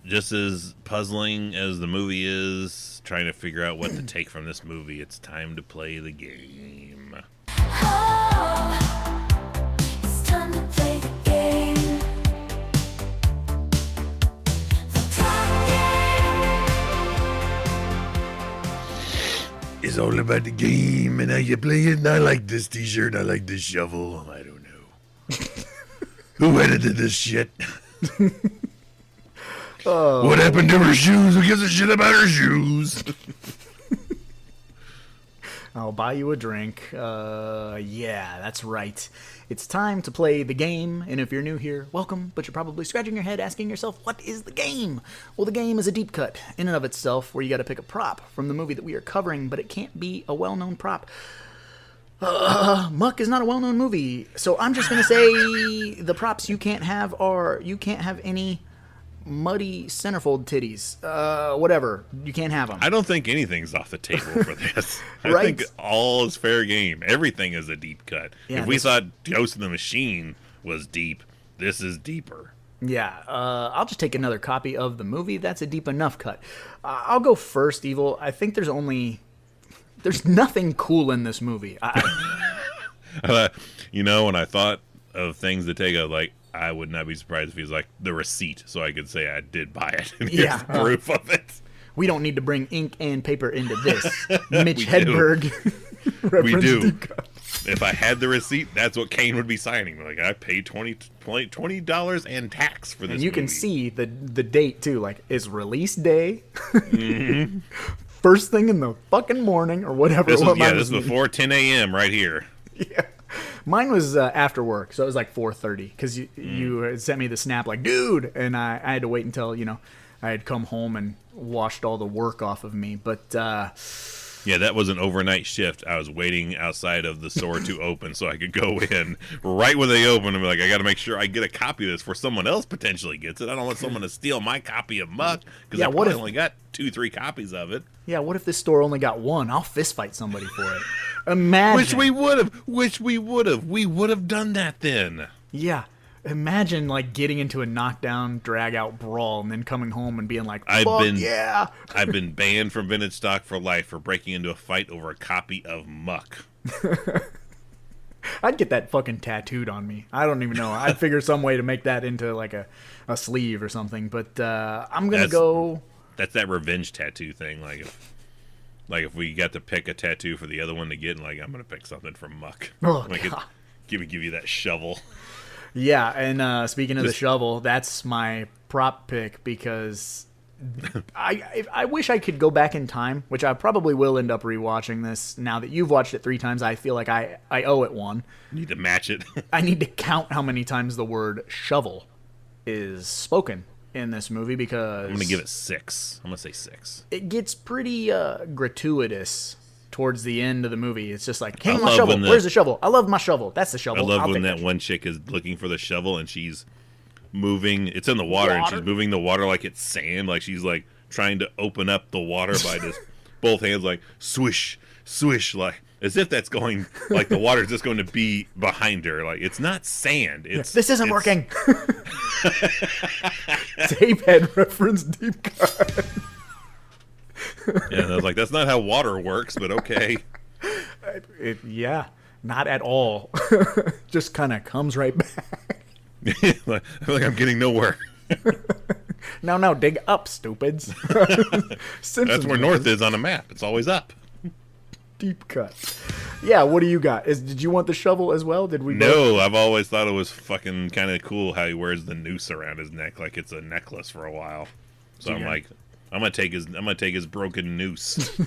Just as puzzling as the movie is, trying to figure out what to take from this movie, it's time to play the game. It's time to play the game. It's all about the game and how you play it. And I like this t-shirt. I like this shovel. I don't know. Who edited this shit? What happened to her shoes? Who gives a shit about her shoes? I'll buy you a drink. Yeah, that's right. It's time to play the game, and if you're new here, welcome, but you're probably scratching your head asking yourself, what is the game? Well, the game is a deep cut, in and of itself, where you gotta pick a prop from the movie that we are covering, but it can't be a well-known prop. Muck is not a well-known movie, so I'm just gonna say the props you can't have are, you can't have any muddy centerfold titties. Whatever. You can't have them. I don't think anything's off the table for this. I Right. think all is fair game. Everything is a deep cut. Yeah, if we thought Ghost in the Machine was deep, this is deeper. Yeah, I'll just take another copy of the movie. That's a deep enough cut. I'll go first, Evil. I think there's nothing cool in this movie. When I thought of things to take out, like, I would not be surprised if he was like the receipt, so I could say I did buy it. And here's proof of it. We don't need to bring ink and paper into this. Mitch We Hedberg. We do. deep cut. If I had the receipt, that's what Kane would be signing. Like, I paid $20 and tax for this. And you can movie. see the date too. Like, it's release day. First thing in the fucking morning or whatever. This was, mine this was before 10 a.m. right here. Yeah. Mine was after work, so it was like 4:30 because you had sent me the snap like, dude, and I had to wait until I had come home and washed all the work off of me. But yeah, that was an overnight shift. I was waiting outside of the store to open so I could go in right when they opened and be like, I got to make sure I get a copy of this before someone else potentially gets it. I don't want someone to steal my copy of Muck because I probably only got 2-3 copies of it. Yeah, what if this store only got one? I'll fist fight somebody for it. Imagine. Which we would have. We would have done that then. Yeah. Imagine like getting into a knockdown, drag out brawl, and then coming home and being like, "Fuck yeah!" I've been banned from vintage stock for life for breaking into a fight over a copy of Muck. I'd get that fucking tattooed on me. I don't even know. I'd figure some way to make that into like a sleeve or something. But I'm gonna go. That's that revenge tattoo thing. If we got to pick a tattoo for the other one to get, and I'm gonna pick something from Muck. Oh, God. Give you that shovel. Yeah, and speaking of the shovel, that's my prop pick because I wish I could go back in time, which I probably will end up rewatching this. Now that you've watched it 3 times, I feel like I owe it one. Need to match it. I need to count how many times the word shovel is spoken in this movie because... I'm going to give it 6. I'm going to say 6. It gets pretty gratuitous towards the end of the movie. It's just like, hey, my shovel. Where's the shovel? I love my shovel. That's the shovel. I love when that one chick is looking for the shovel and she's moving. It's in the water, and she's moving the water like it's sand. Like she's like trying to open up the water by just both hands, like swish, swish, like as if that's going, like the water's just going to be behind her. Like it's not sand. This isn't working. Tape head reference deep cut. Yeah, and I was like, that's not how water works, but okay. Yeah, not at all. Just kind of comes right back. I feel like I'm getting nowhere. No, dig up, stupids. That's where north is on a map. It's always up. Deep cut. Yeah, what do you got? Did you want the shovel as well? Did we? No, I've always thought it was fucking kind of cool how he wears the noose around his neck like it's a necklace for a while. So I'm like, I'm gonna take his broken noose.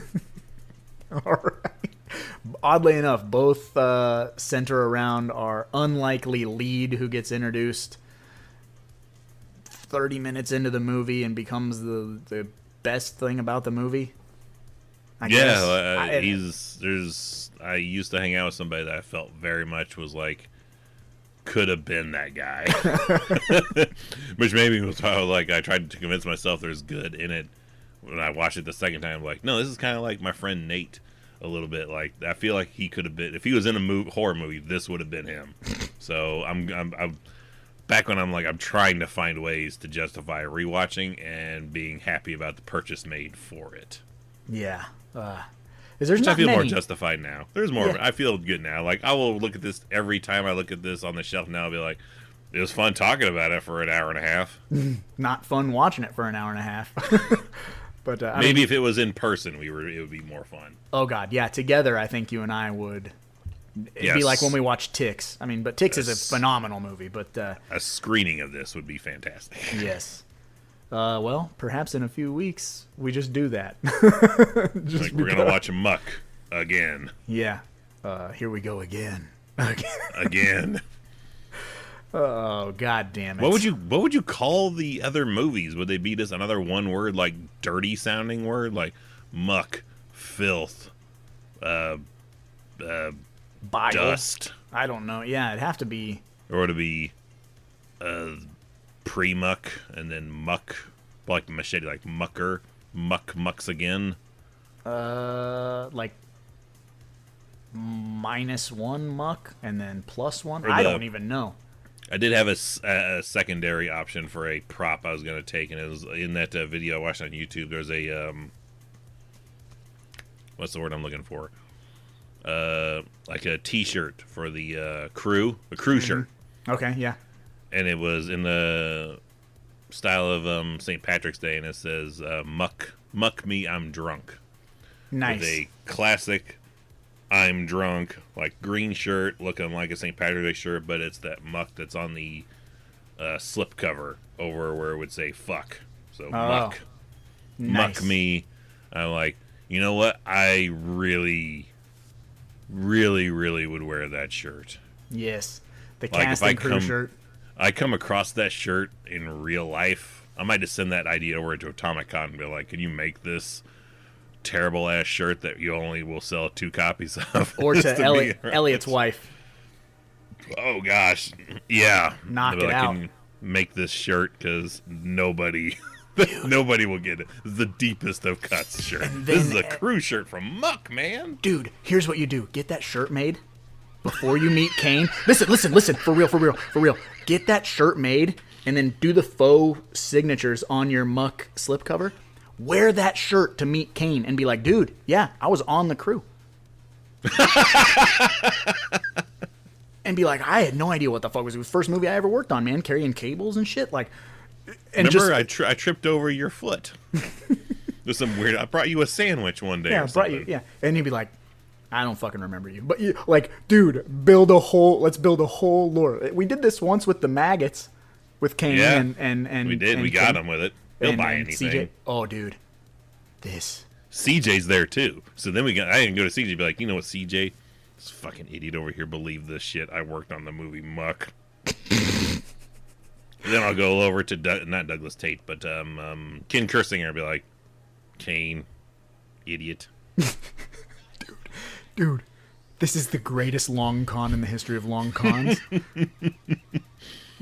All right. Oddly enough, both center around our unlikely lead who gets introduced 30 minutes into the movie and becomes the best thing about the movie. I guess. I used to hang out with somebody that I felt very much was like could have been that guy, which maybe was how like I tried to convince myself there's good in it. When I watched it the second time, I'm like, no, this is kind of like my friend Nate a little bit. Like I feel like he could have been, if he was in a horror movie, this would have been him. So I'm back when I'm trying to find ways to justify rewatching and being happy about the purchase made for it. Yeah. Is there I feel many? more justified now. There's more. Yeah. I feel good now. Like I will look at this every time I look at this on the shelf now. I'll be like, it was fun talking about it for an hour and a half. Not fun watching it for an hour and a half. But maybe if it was in person, it would be more fun. Oh God, yeah. Together, I think you and I would. It'd be like when we watch Ticks. I mean, but Ticks is a phenomenal movie. But a screening of this would be fantastic. Yes. Well, perhaps in a few weeks we just do that. We're gonna watch Muck again. Yeah. Here we go again. Again. Oh God damn it! What would you call the other movies? Would they be just another one word, like dirty sounding word, like muck, filth, dust? I don't know. Yeah, it'd have to be. Or would it be pre-muck and then muck, like machete, like mucker, mucks again? Like -1 muck and then +1. I don't even know. I did have a secondary option for a prop I was going to take, and it was in that video I watched on YouTube. There's a what's the word I'm looking for? Like a T-shirt for the crew, a crew shirt. Okay, yeah. And it was in the style of St. Patrick's Day, and it says "Muck me, I'm drunk." Nice. With a classic "I'm drunk" like green shirt, looking like a St. Patrick's Day shirt, but it's that muck that's on the slip cover over where it would say "fuck." So muck, nice. Muck me. I'm like, you know what? I really, really, really would wear that shirt. Yes, the Like cast if and crew shirt. I come across that shirt in real life, I might just send that idea over to Atomic Con and be like, can you make this terrible ass shirt that you only will sell 2 copies of? Or to Elliot's wife. Oh gosh, yeah. Knock it out. Can you make this shirt because nobody will get it. This is the deepest of cuts shirt. This is a crew shirt from Muck, man. Dude, here's what you do: get that shirt made before you meet Kane. Listen, for real. Get that shirt made and then do the faux signatures on your Muck slipcover. Wear that shirt to meet Kane and be like, dude, yeah, I was on the crew. and be like, I had no idea what the fuck was the first movie I ever worked on, man, carrying cables and shit. Like, and remember, I tripped over your foot. There's some weird. I brought you a sandwich one day. Yeah, or something. and you'd be like, I don't fucking remember you, but you, like, dude, let's build a whole lore. We did this once with the maggots, with Kane and we did. And we got him with it. He'll buy anything. CJ. Oh, dude, this. CJ's there too. So then I didn't go to CJ. Be like, you know what, CJ, this fucking idiot over here believed this shit. I worked on the movie Muck. Then I'll go over to not Douglas Tate, but Ken Kersinger and be like, Kane, idiot. Dude, this is the greatest long con in the history of long cons.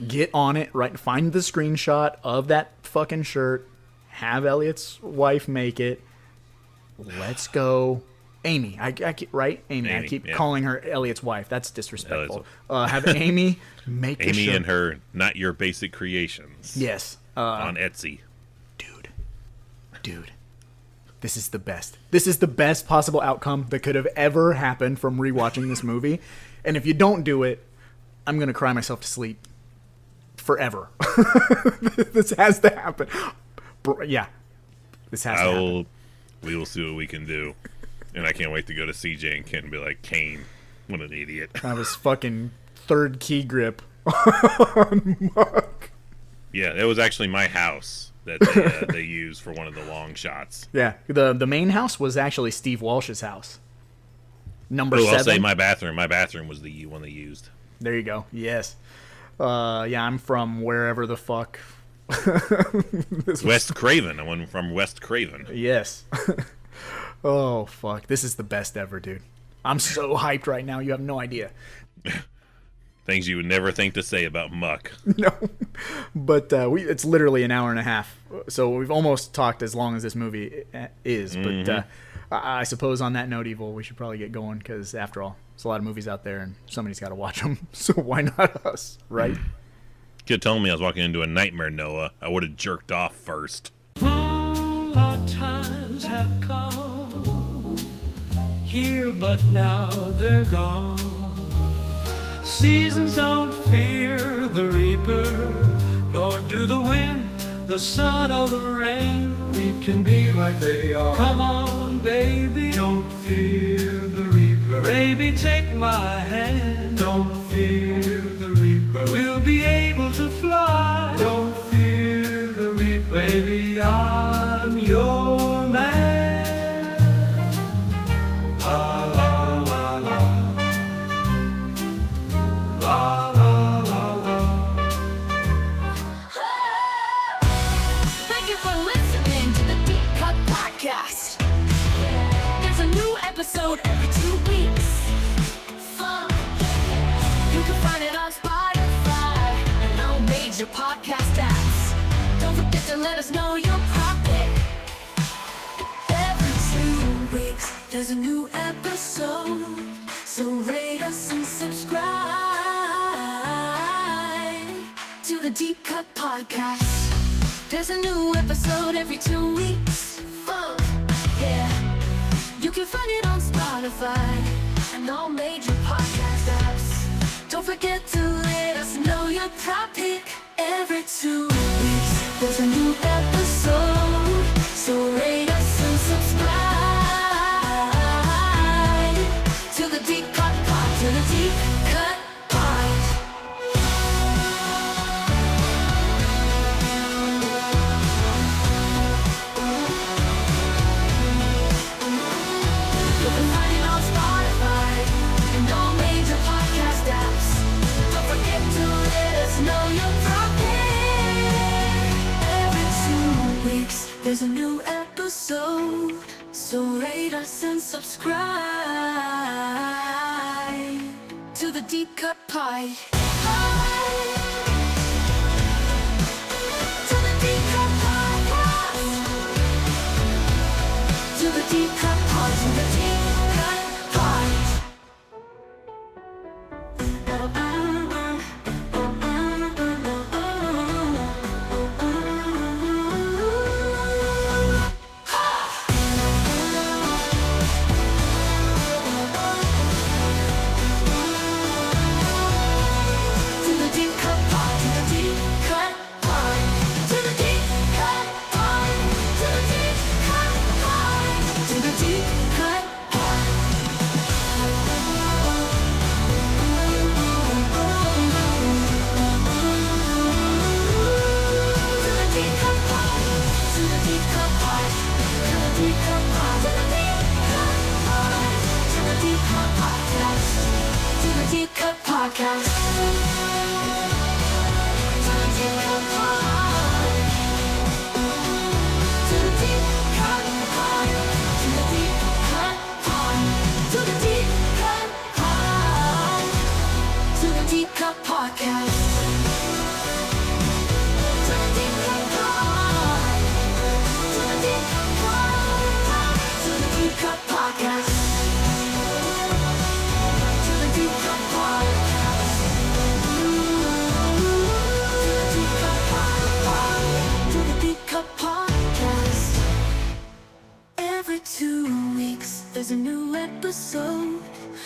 Get on it, right? Find the screenshot of that fucking shirt. Have Elliot's wife make it. Let's go. Amy, right? Amy. I keep calling her Elliot's wife. That's disrespectful. Have Amy make the shirt. Amy and her Not Your Basic Creations. Yes. On Etsy. Dude. This is the best. This is the best possible outcome that could have ever happened from rewatching this movie. And if you don't do it, I'm going to cry myself to sleep forever. This has to happen. Yeah. This has to happen. We will see what we can do. And I can't wait to go to CJ and Kent and be like, Kane, what an idiot. I was fucking third key grip on Muck. Yeah, it was actually my house that they used for one of the long shots. Yeah, the main house was actually Steve Walsh's house. Number 7. I'll say my bathroom. My bathroom was the one they used. There you go. Yes. Yeah, I'm from wherever the fuck. West Craven. I went from West Craven. Yes. Oh, fuck. This is the best ever, dude. I'm so hyped right now. You have no idea. Things you would never think to say about Muck. No. But it's literally an hour and a half. So we've almost talked as long as this movie is. Mm-hmm. But I suppose on that note, Evil, we should probably get going because, after all, there's a lot of movies out there and somebody's got to watch them. So why not us, right? Could tell me I was walking into a nightmare, Noah. I would have jerked off first. Our times have come here, but now they're gone. Seasons don't fear the reaper, nor do the wind, the sun, or the rain. We can be like they are. Come on, baby, don't fear the reaper. Baby, take my hand. Don't fear the reaper. We'll be able to fly. Don't fear the reaper. Baby, I'm your man. La la la la. La la la la. Thank you for listening to the Deep Cut Podcast. There's a new episode every 2 weeks. Fun. You can find it on Spotify and all major podcast apps. Don't forget to let us know your topic. Every 2 weeks, there's a new episode. So rate us and subscribe to the Deep Cut Podcast. There's a new episode every 2 weeks. Fun, yeah. You can find it on Spotify and all major podcast apps. Don't forget to let us know your topic. Every 2 weeks, there's a new episode. So rate us and subscribe to the Deep Cut Pod, to the Deep Cut Pod. You can find it on Spotify and all major podcast apps. Don't forget to let us know your topic. Every 2 weeks, there's a new episode. So rate us and subscribe to the Deep Cut Pie. To the Deep Cut Podcast. To the Deep Cut Pod. To the Deep Cut Pod. Podcast. To the deep cut pod. To the deep cut pod. To the deep cut pod. To the deep cut pod. To the deep cut podcast. To the deep cut pod. To the deep cut pod. To the deep cut podcast. To the deep cut podcast. To the deep cut podcast. Every 2 weeks there's a new episode,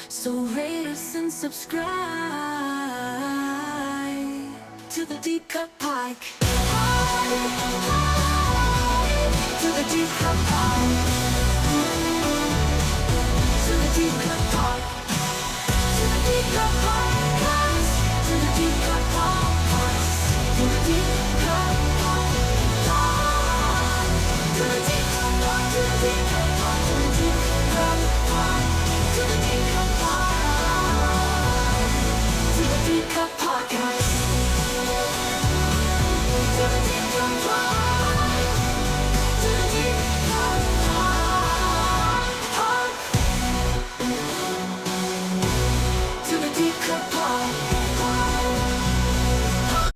so rate us and subscribe to the deep cut pike. To the deep cut pike.